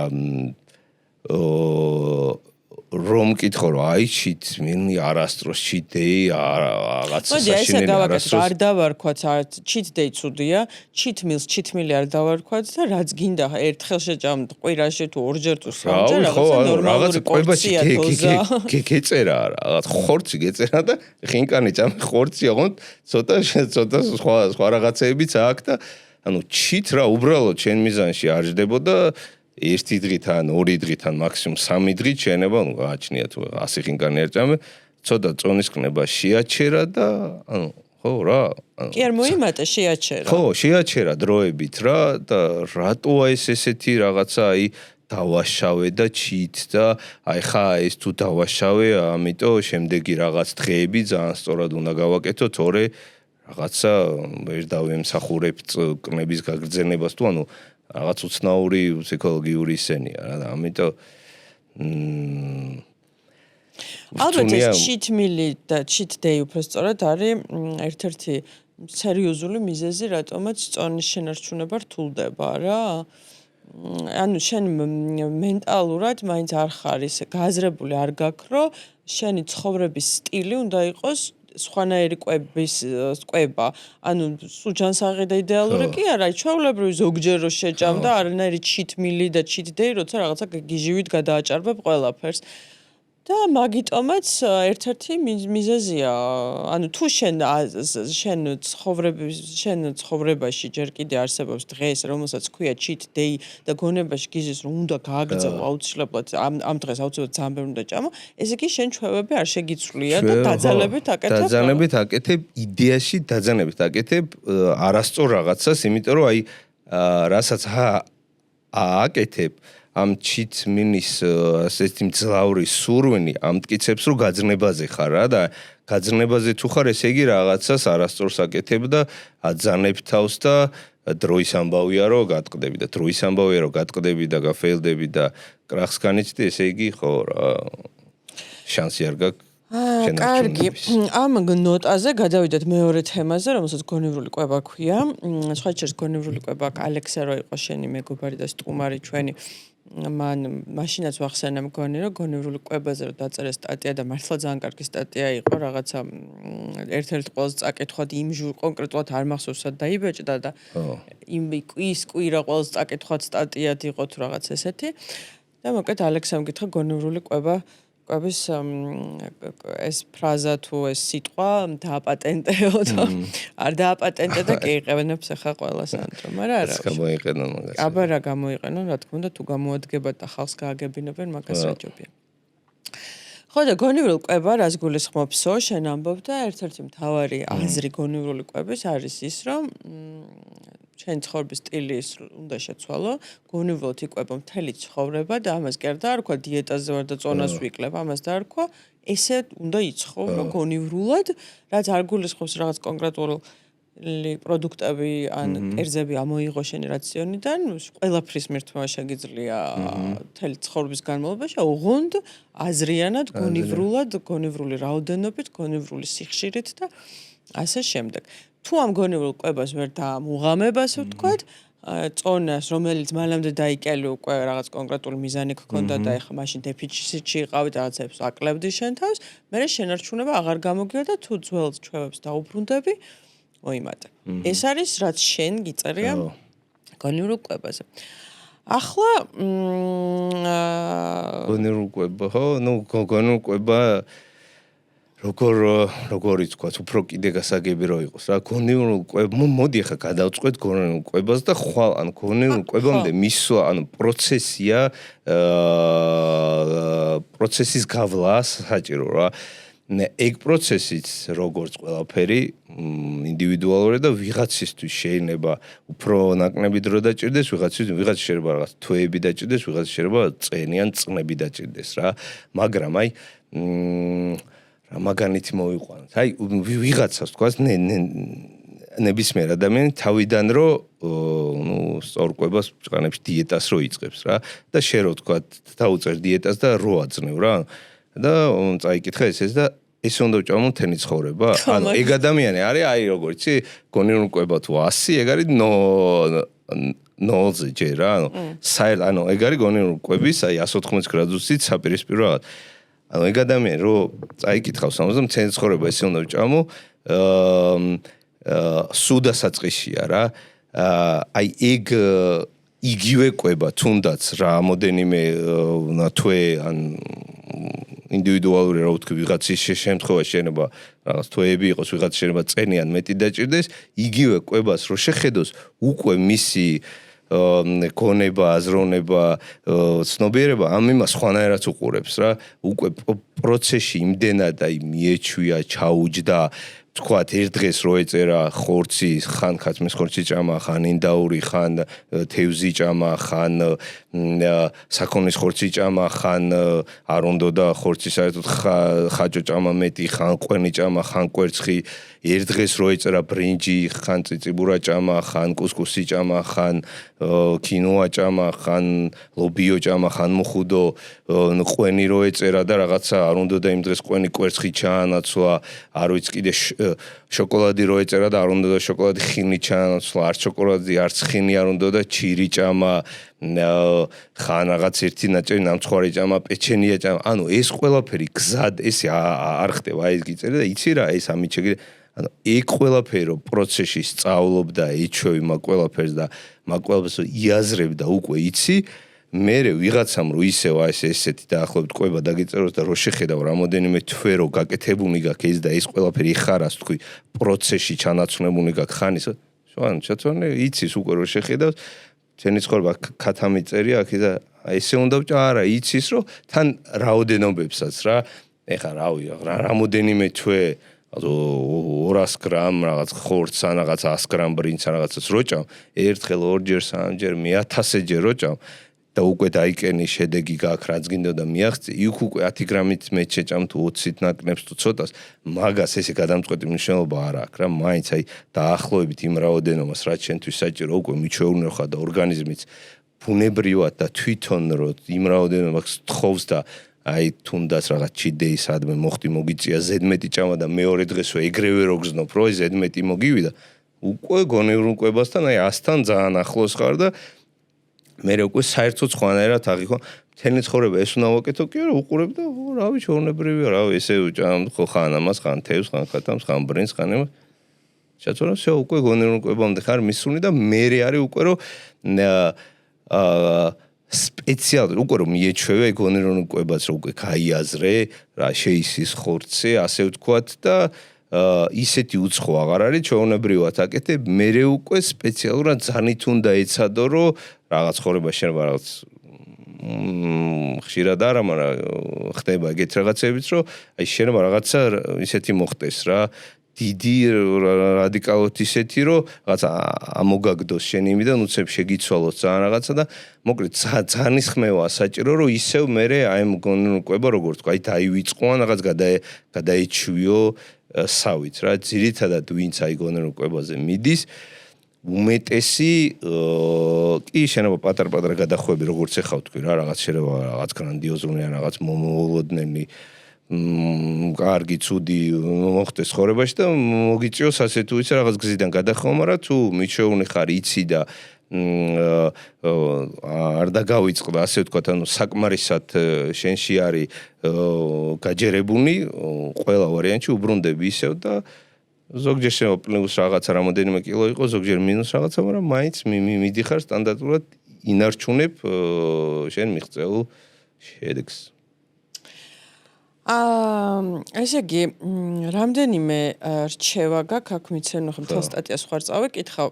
S2: რომ მკითხო რომ აი ჩით მე არასდროს ჩიტდეი რაღაცა საშინელი არასდროს
S1: არ დავარქვათ ჩით დეი ცუდია ჩით მილს ჩით მილი არ დავარქვათ და რაც გინდა ერთხელ შეჭამთ ყვირაში თუ ორჯერ თუ სამჯერ
S2: რაღაცა ყვებაში გეწერა რაღაც ხორცი გეწერა და ხინკანი ჭამე ხორცი აღონ ცოტა სხვა რაღაცეებიც აქვს და ანუ ჩით რა უბრალოდ ჩემ მიზანში არ ჯდებოდა ერთი დღით ან 2 დღით ან მაქსიმუმ 3 დღით შენება ანუ გააჩნია თუ 100 ხინკანი არ ჭამე ცოტა წონის ყნება შეაჩერა და ანუ ხო რა
S1: კი არ მოიმატა შეაჩერა
S2: ხო შეაჩერა დროებით რა და რატოა ესეთი რაღაცა აი დავაშავე და ჩით და აი ხა ეს თუ დავაშავე ამიტომ შემდეგი რაღაც დღეები ძალიან სწორად უნდა გავაკეთო თორე რაღაცა ვერ დავემსახურებ ყნების გაგრძელებას თუ ანუ რაღაც უცნაური ფსიქოლოგიური ისენია რა ამიტომ
S1: ალბათ ეს cheat meal და cheat day უფრო სწორად არის ერთ-ერთი სერიოზული მიზეზი რატომაც წონის შენარჩუნება რთულდება რა ანუ შენ მენტალურად მაინც არ ხარ ისე გააზრებული არ გაქვს რომ შენი ცხოვრების სტილი უნდა იყოს სხვანაირი კვება ანუ სუჯანსაღი და იდეალური კი არა ჩვეულებრივი ზოგჯერ რო შეჭამ და არანაირი cheat meal და cheat day როცა რაღაცა გიჟივით გადააჭარბებ ყველაფერს და მაგიტომაც ერთ-ერთი მიზეზია ანუ თუ შენ ცხოვრებაში ჯერ კიდე არსებობს დღეს რომელსაც ქვია cheat day და გონებაში გიზის რომ უნდა გააგრძელო აუცილებლად ამ დღეს აუცილებლად ძალიან ბევრი უნდა ჭამო ესე იგი შენ ჩვევები არ შეგიცვლია და
S2: დაძალებით აკეთებ იდეაში დაძალებით აკეთებ არასწორ რაღაცას იმიტომ რომ აი რასაც აკეთებ ამ cheat meal-ის ასეთი მძლავრი სურვილი ამტკიცებს რომ გაძნებაზე ხარ რა და გაძნებაზე თუ ხარ ესე იგი რაღაცას არასწორს აკეთებ და აძანებ თავს და დროის ამბავია რომ გატყდები და დროის ამბავია რომ გატყდები და გაფეილდები და კრახს განიცდი ესე იგი ხო რა შანსი არ გაქვს
S1: კარგი ამ ნოტაზე გადავიდეთ მეორე თემაზე რომელსაც გონივრული კვება ქვია სხვა ჩერს გონივრული კვება ალექსა რო იყო შენი მეგობარი და სტუმარი ჩვენი მან მაშინაც ვახსენე მგონი რომ გონივრული კვებაზე რომ დაწერე სტატია და მართლა ძალიან კარგი სტატია იყო რაღაცა ერთ-ერთ ყველაზე წაკითხად იმ კონკრეტულად არ მახსოვს სად დაიბეჭდა და იმ ის კვირა ყველაზე წაკითხად სტატიად იყო თუ რაღაც ესეთი და მოკლედ ალექსამ გითხრა გონივრული კვების ეს ფრაზა თუ ეს სიტყვა დააპატენტეო და არ დააპატენტე და კი იყენებს ახლა ყველას ანტრო მაგრამ არა
S2: გამოიყენონ მაგას
S1: აბა რა გამოიყენონ რა თქმა უნდა თუ გამოადგებათ და ხალხს გააგებინებენ მაგას რა ჯობია ხო და გონივრული კვება რას გულისხმობსო შენ ამბობ და ერთ-ერთი მთავარი აზრი გონივრული კვების არის ის რომ ჩვენი ცხოვრების სტილი ის უნდა შეცვალო, გონივრულად იკვება მთელი ცხოვრება და ამას კი არ დაარქვა დიეტაზე ვარ და წონას ვიკლებ, ამას დაარქვა ესე უნდა იცხოვრო გონივრულად, რაც არ გულისხმობს რაღაც კონკრეტული პროდუქტები ან კერძები ამოიღო შენი რაციონიდან, ყველაფრის მირთვა შეგიძლია მთელი ცხოვრების განმავლობაში, ოღონდ აზრიანად, გონივრულად, გონივრული რაოდენობით, გონივრული სიხშირით და ასე შემდეგ. თუ ამ გონივრულ კვებას ვერ დაამუღამებ, ასე ვთქვათ, წონას, რომელიც მანამდე დაიკელი უკვე რაღაც კონკრეტული მიზანი გქონდა და ეხლა მაშინ დეფიციტში იყავი და რაღაცებს აკლებდი შენ თავს, მერე შენარჩუნება აღარ გამოგივა და თუ ძველ ჩვევებს დაუბრუნდები, მოიმატე. ეს არის რაც შენ გიწერია გონივრულ კვებაზე. ახლა
S2: გონივრულ კვება, ხო, გონივრულ კვება როგორ იცქვათ, უფრო კიდე გასაგები რო იყოს რა, გონივრულ კვება, მოდი ახლა გადავწყვეტ გონივრულ კვებას და ხვალ, ანუ გონივრულ კვებამდე მისვლა, ანუ პროცესია, პროცესის გავლა საჭირო რა. ეგ პროცესიც როგორც ყველაფერი ინდივიდუალური და ვიღაცისთვის შეიძლება უფრო ნაკლები დრო დაჭირდეს, ვიღაც შეიძლება რაღაც თვეები დაჭირდეს, ვიღაც შეიძლება წენი ან წნები დაჭირდეს რა. მაგრამ აი რა მაგალითი მოვიყვანოთ. აი ვიღაცას თქვას ნებისმიერ ადამიანი თავიდან რო სწორკვებას ჭყანებს დიეტას რო იწყებს რა და შე რო თქვათ დაუწერ დიეტას და რო აძნევ რა. და წაიკითხა ეს და ეს უნდა ვჭამო მთელი ცხოვრება. ანუ ეგ ადამიანი არის აი როგორ იცი გონივრულ კვება თუ 100 ეგ არის 0-ზე ჯერ რა. ანუ ეგ არის გონივრულ კვების აი 180 გრადუსით საპირისპირო რაღაც. ანუ ეგ ადამიანი რო წაიკითხავს ამას და მთელი ცხოვრება ეს უნდა ვჭამო სუდასაწყისია რა. აი ეგ იგივე კვება თუნდაც რამოდენიმე თვე ან ინდივიდუალური რა ვთქვი ვიღაცის შემთხვევაში შეიძლება რაღაც თვეები იყოს ვიღაც შეიძლება წენი ან მეტი დაჭირდეს იგივე კვებას რო შეხედოს უკვე მისი გონება აზროვნება ცნობიერება ამ იმას სხვანაირად უყურებს რა უკვე პროცესში იმდენად აი მიეჩვია ჩაუჯდა თქვათ ერთ დღეს რო ეწერა ხორცი ხან ქათმის ხორცი ჭამა ხან ინდაური ხან თევზი ჭამა ხან საქონლის ხორცი ჭამა ხან არ უნდა და ხორცი საერთოდ ხაჭო ჭამა მეტი ხან ყვენი ჭამა ხან კვერცხი ერთ დღეს რო ეწერა ბრინჯი ხან წიწიბურა ჭამა ხან კუსკუსი ჭამა ხან კინოა ჭამა ხან ლობიო ჭამა ხან მუხუდო ყვენი რო ეწერა და რაღაცა არ უნდა და იმ დღეს ყვენი კვერცხი ჩაანაცვლა არ ვიცი კიდე შოკოლადი რო ეწერა და არ უნდა და შოკოლადი ხინი ჩაანაცვლა არც შოკოლადი არც ხინი არ უნდა და ჩირი ჭამა ხან რაღაც ერთი ნაჭერი ნამცხვარი ჭამა პეჩენია ჭამა ანუ ეს ყველაფერი გზად ესე არ ხდება აი ეს გიწერა და იცი რა ეს ამით შეგიძლია ანუ ეგ ყველაფერი რო პროცესში სწავლობდა ეჩვევი მაგ ყველაფერს და მაგ ყველაფერს იაზრებდა უკვე იცი მერე ვიღაცამ რო ისევ ესეთი დაახლოებით კვება დაგეწეროს და რო შეხედავ რამოდენიმე თვე რო გაკეთებული გაქვს ეს და ეს ყველაფერი იხარას თქვი პროცესში ჩანაცვლებული გაქვს ხანის შوان ჩათვალე იცის უკვე რო შეხედავს ჩვენი ცხოვრება ქათამი წერია აქ და ესე უნდა ვჭა არა იცის რომ თან რაოდენობებსაც რა ეხა რავი რამოდენიმე თვე 200 გრამ რაღაც ხორცს ან რაღაც 100 გრამ ბრინჯს ან რაღაცას როჭამ ერთხელ ორჯერ სამჯერ 1000-ჯერ როჭამ და უკვე დაიკენი შედეგი გაქვს რაც გინდოდა მიაღწი იქ უკვე 10 გრამით მეც შეჭამ თუ 20-ით ნაკნებს თუ ცოტას მაგას ესე გადამწყვეტი მნიშვნელობა არ აქვს რა მაინც აი დაახლოებით იმ რაოდენობას რაც შენთვის საჭირო უკვე მიჩვეულნი ხარ და ორგანიზმიც ბუნებრივად და თვითონ რო იმ რაოდენობას თხოვს და აი თუნდაც რაღაც ჩიდეი სადმე მოხდი მოგიწია ზედმეტი ჭამა და მეორე დღესვე ეგრევე რო გზნობ რო ზედმეტი მოგივიდა უკვე გონივრულ კვებასთან აი 100-თან ძალიან ახლოს ხარ და მე უკვე საერთოდ სხვანაირად აღიქვა მთელი ცხოვრება ეს უნდა ვაკეთო კი არა უყურებ და რავი ჩორნებრივია რავი ესე ვჭამ ხო ხან ამას ხან თევს ხან ქათამს ხან ბრინს ხან იმას შეცვალა შე უკვე გონივრულ კვებამდე ხარ მისული და მე არის უკვე რომ სპეციალურად უკვე რომ მიეჩვევე გონივრულ კვებას რომ უკვე გაიაზრე რა შეისის ხორცი ასე ვთქვათ და ისეთი უცხო აღარ არის ჩვეულებრივად აკეთებ მე უკვე სპეციალურად ზანით უნდა ეცადო რომ რაღაც ხორება შეიძლება რაღაც ხშირად არა მაგრამ ხდება ეგეთ რაღაცებიც რომ აი შეიძლება რაღაცა ისეთი მოხდეს რა დიდი რადიკალოთ ისეთი, რომ რაღაცა ამოგაგდოს შენ იმიდან, უცებ შეგიცვალოს ძალიან რაღაცა და მოკლედ ძალიან ხმევა საჭირო, რომ ისევ მერე აი მგონიკვება როგორ თქვა, აი დაივიწყო ან რაღაც გადაიჩვიო სავით რა, ძირითადად ვინც აი გონიკვებაზე მიდის უმეტესი კი შეიძლება პატარ-პატარა გადახვევები როგორც ეხავ თქვი რა რაღაც შეიძლება რაღაც გრანდიოზული ან რაღაც მომოლოდნელი კარგი ცუდი მოხდეს ხორებაში და მოგიწიოს ასე თუ ისე რაღაც გზიდან გადახო, მაგრამ თუ მიჩვეუნე ხარ იცი და არ დაგავიწყდა ასე ვთქვათ, ანუ საკმარისად შენში არის გაჯერებული ყველა ვარიანტში უბრუნდები ისევ და ზოგჯერ შეიძლება პლუს რაღაცა რამოდენიმე კილო იყო, ზოგჯერ მინუს რაღაცა, მაგრამ მაინც მიდიხარ სტანდარტულად ინარჩუნებ შენ მიღწეულ შედეგს.
S1: ესე იგი, რამდენიმე რჩევა გაქვს აქ მიცემ ხო მთელ სტატიას ხარ წავიკითხავ.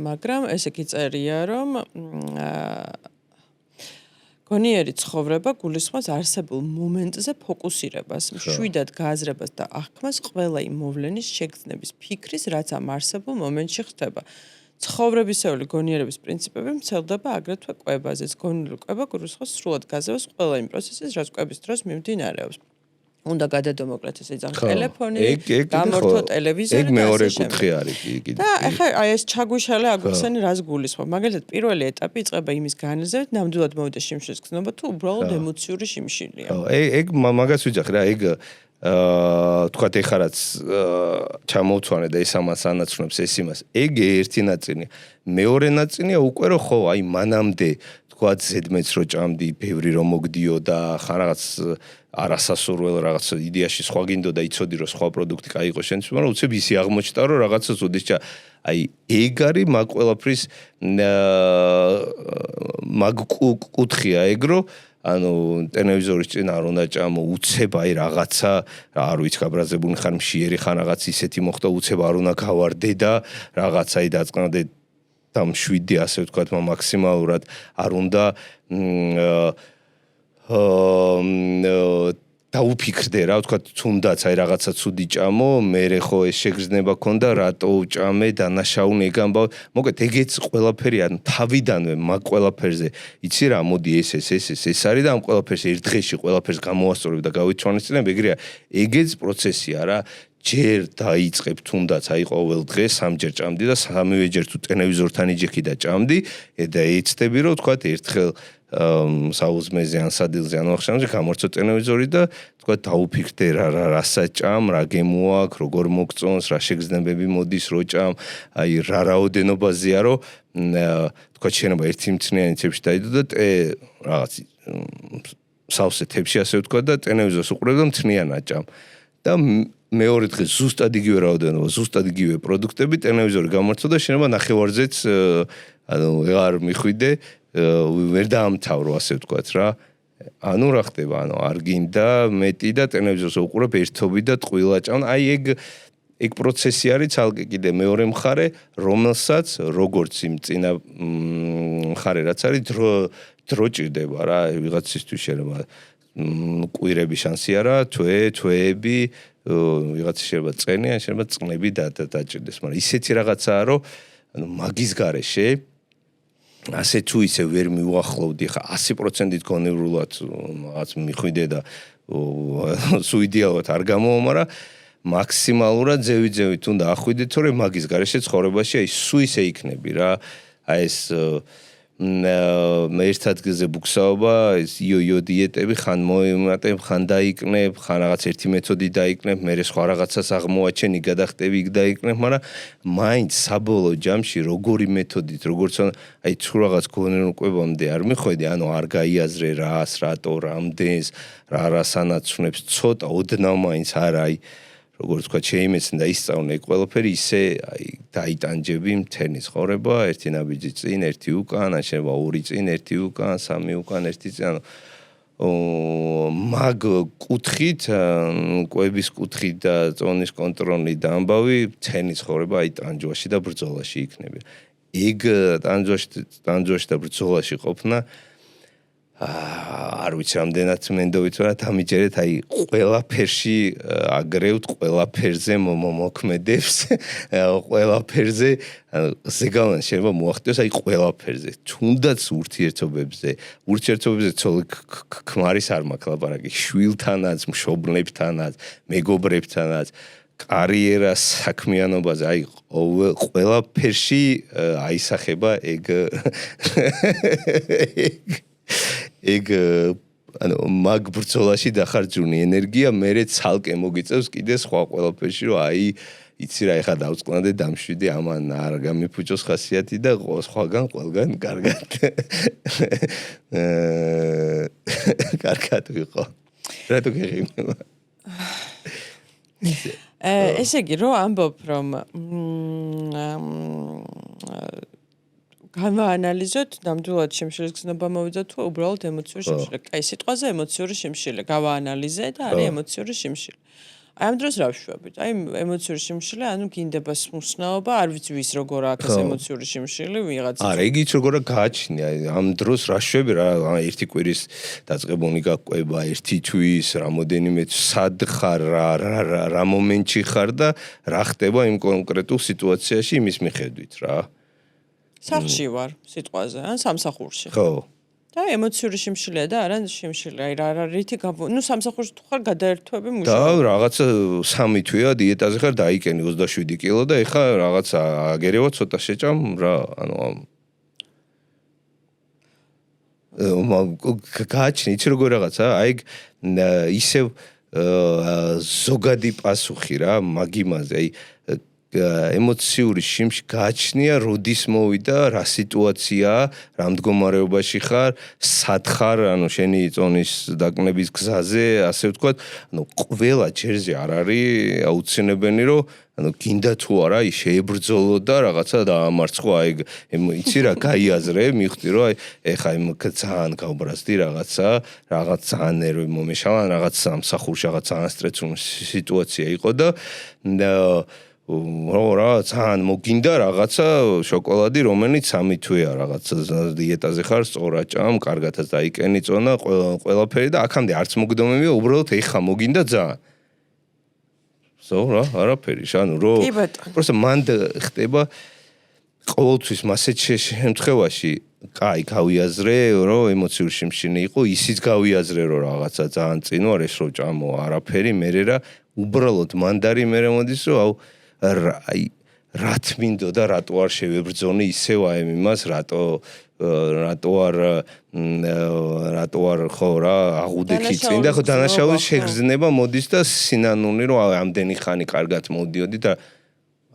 S1: მაგრამ ესე იგი წერია, რომ გონიერი ცხოვრება გულისხმობს არსებულ მომენტზე ფოკუსირებას, მშვიდად გააზრებას და აღქმას ყველა იმ მოვლენის შეგრძნების ფიქრის, რაც ამ არსებულ მომენტში ხდება. ცხოვრებისეული გონიერების პრინციპები მცელდება აგრეთვე კვებაზეც. გონიერი კვება გულისხმობს სრულად გაზრებას ყველა იმ პროცესის, რაც კვების დროს მიმდინარეობს. უნდა გადადო მოკლედ ესე ძაღლი ტელეფონი, გამორთო ტელევიზორი
S2: და მეორე კუთხე არის კი.
S1: და ეხლა აი ეს ჩაგუშალე აგვიხსენი რას გულისხმობ. მაგალითად პირველი ეტაპი იწყება იმის განაზრებით, ნამდვილად მოვიდა შიმშილის გზნობა თუ უბრალოდ ემოციური შიმშილია.
S2: ეგ მაგას ვიძახი რა, ეგ თქვათ ეხლა რაც ჩამოვთვანე და ეს ამას ანაცნობს ეს იმას. ეგ ერთი ნაწილია. მეორე ნაწილია უკვე რომ ხო აი მანამდე თქვათ ზედმეც რო ჭამდი, ბევრი რომ მოგდიო და ხან რაღაც არასასურველ რაღაც იდეაში სხვა გინდო და იცოდი რომ სხვა პროდუქტი კაი იყო შენთვის, მაგრამ უცებ ისი აღმოჩნდა რომ რაღაცა უდისჭა აი ეგ არის მაგ ყველაფრის მაგ კუთხია ეგ რომ ანუ ტელევიზორის წინ არ უნდა ჭამო უცებ აი რაღაცა არ ვიცი გაბრაზებული ხარ მშიერი ხარ რაღაც ისეთი მოხდა უცებ არ უნდა გავარდე და რაღაც აი დაწყნადე და მშვიდი ასე ვთქვათ მაქსიმალურად არ უნდა დაუფიქრდე რა ვთქვათ თუნდაც აი რაღაცა ცუდი ჭამო მე ხო ეს შეგრძნება ქონდა რატო უჭამე დანაშაული ეგ ამბავ მოკლედ ეგეც ყველაფერი ან თავიდანვე მაგ ყველაფერზე იცი რა მოდი ეს არის და ამ ყველაფერს ერთ დღეში ყველაფერს გამოვასწორებ და გავიჩვენებ ეგრეა ეგეც პროცესია რა ჯერ დაიწყებ თუნდაც აი ყოველ დღე სამჯერ ჭამდი და სამივეჯერ თუ ტელევიზორთან იჯექი და ჭამდი და ეცდები რომ ვთქვათ ერთხელ საუზმეზე ან სადილზე ან ახშამზე გამორჩო ტელევიზორი და თქვა დაუფიქრდე რასაც ჭამ, რა გემოაქ, როგორ მოგწონს, რა შეგრძნებები მოდის, რო ჭამ, აი რა რაოდენობაზეა რომ თქვა შეიძლება ერთი მწნიანი თებში დაიდო და რაღაც სავსე თებში ასე ვთქვა და ტელევიზორს უყურებ და მწნიანად ჭამ. და მეორე დღე ზუსტად იგივე რაოდენობა, ზუსტად იგივე პროდუქტები ტელევიზორი გამორჩო და შეიძლება ნახევარზეც ანუ აღარ მიხვიდე ვერ დაამთავრო ასე ვთქვათ რა. ანუ რა ხდება, ანუ არ გინდა მეტი და ტელევიზორს უყურებ ერთობი და ტყუილა ჭამ. აი ეგ პროცესი არის ცალკე კიდე მეორე მხარე, რომელსაც როგორც იმ წინა მხარე რაც არის დრო ჭირდება რა, ვიღაცისთვის შეიძლება კვირები შანსი არა, თვეები, ვიღაც შეიძლება წენი, ან შეიძლება წნები დაჭირდეს, მაგრამ ისეთი რაღაცაა, რომ ანუ მაგის გარეშე ასე თუ ისე ვერ მივახლოვდი ხა 100%-ით გონევრულად რაღაც მიხვიდე და სულ იდეალურად არ გამოვა, მაგრამ მაქსიმალურად ძევი-ძევით უნდა ახვიდე, თორე მაგის გარეშე ცხოვრებაში აი სულ ისე იქნები რა. აი ეს ერთ ადგილზე ბუქსაობა, ეს იო დიეტები ხან მოიმატებ, ხან დაიკნებ, ხან რაღაც ერთი მეთოდი დაიკნებ, მე სხვა რაღაცას აღმოაჩენი, გადახტები იქ დაიკნებ, მაგრამ მაინც საბოლოო ჯამში როგორი მეთოდით, როგორც აი თუ რაღაც გონერკვებამდე არ მიხვედი, ანუ არ გაიაზრე რას, რატო, რამდენს, რას ანაცვნებს, ცოტა ოდნავ მაინც არა აი როგორც თქვა შეიმეცნდა ისწავლე ყველაფერი ისე აი დაიტანჯები მთელი ცხოვრება ერთი ნაბიჯი წინ ერთი უკან ან შეიძლება ორი წინ ერთი უკან სამი უკან ერთი წინ მაგ კუთხით კვების კუთხით და წონის კონტროლი და ამბავი მთელი ცხოვრება აი ტანჯვაში და ბრძოლაში იქნება ეგ ტანჯვაში და ბრძოლაში ყოფნა არ ვიცი რამდენად მენდოვით რა დამიჯერეთ აი ყველაფერში აგრევთ ყველაფერზე მოქმედებს ყველაფერზე ზეგავან შეიძლება მოახდინოს აი ყველაფერზე თუნდაც ურთიერთობებზე ცოლი ქმარის არ მაქვს ლაპარაკი შვილთანაც მშობლებთანაც მეგობრებთანაც კარიერა საქმიანობაზე აი ყველაფერში აისახება ეგ ანუ მაგ ბრძოლაში დახარჯული ენერგია მერე ცალკე მოგიწევს კიდე სხვა ყველაფერში რომ აი იცი რა ეხა დავწყნადე დამშვიდე ამან არ გამიფუჭოს ხასიათი და სხვაგან ყველგან კარგად კარგად ვიყო რატო გეღიმება
S1: ესე იგი რომ ამბობ რომ გავაანალიზოთ ნამდვილად შემშილის გზნობა მოვიდა თუ უბრალოდ ემოციური შემშილი. აი სიტყვაზე ემოციური შემშილი გავაანალიზე და არის ემოციური შემშილი. აი ამ დროს რა ვშვებით? აი ემოციური შემშილი, ანუ გინდება სმუსნაობა, არ ვიცი ვის როგორ აქვს ემოციური შემშილი, ვიღაც.
S2: არა, იგიც როგორ გააჩნია, აი ამ დროს რა შვები რა, ერთი კვირის დაწყებული გაყვება, ერთი თვის, რამოდენიმე სად ხარ, რა მომენტში ხარ და რა ხდება იმ კონკრეტულ სიტუაციაში იმის მიხედვით რა.
S1: სახლში ვარ სიტყვაზე, ან სამსახურში.
S2: ხო.
S1: და ემოციური შემშილია და არა შემშილი. აი რა რითი ნუ სამსახურში თუ ხარ გადაერთვები მუშაობა.
S2: და რაღაცა 3 თვეა დიეტაზე ხარ დაიკენი 27 კილო და ეხა რაღაცა აგერევა ცოტა შეჭამ რა, ანუ გააჩნი იცი როგორ რაღაცა, აი ისევ ზოგადი პასუხი რა მაგ იმაზე, აი ემოციური შიმში გააჩნია როდის მოვიდა, რა სიტუაციაა, რა მდგომარეობაში ხარ, სად ხარ, ანუ შენი წონის დაკნების გზაზე, ასე ვთქვათ, ანუ ყველა ჯერზე არ არის აუცილებელი, რომ ანუ გინდა თუ არა, აი შეებრძოლო და რაღაცა დაამარცხო, აი იცი რა, გაიაზრე, მივხვდი რომ აი ეხა იმ ძალიან გავბრაზდი რაღაცა, რაღაც ძალიან ნერვი მომეშალა, რაღაც სამსახურში რაღაც ძალიან სტრესული სიტუაცია იყო და რა ძალიან მოგინდა რაღაცა შოკოლადი რომელიც 3 თვეა რაღაცა დიეტაზე ხარ სწორად ჭამ კარგათაც დაიკენი წონა ყველაფერი და აქამდე არც მოგდომებია უბრალოდ ეხა მოგინდა ძალიან რა არაფერი ანუ просто მანდ ხდება ყოველთვის მასეთ შემთხვევაში კაი გავიაზრე რომ ემოციური შიმშილი იყო ისიც გავიაზრე რომ რაღაცა ძალიან წინ ვარ ეს რო ჭამო არაფერი მე რა უბრალოდ მანდარი მე მოდის რომ აუ აი რა თმინდო და რატო არ შევებრძონე ისევ აი იმას რატო არ ხო რა აღუდექი წინ და ხო დანაშაულის შეგრძნება მოდის და სინანული რომ ამდენი ხანი კარგად მოდიოდი და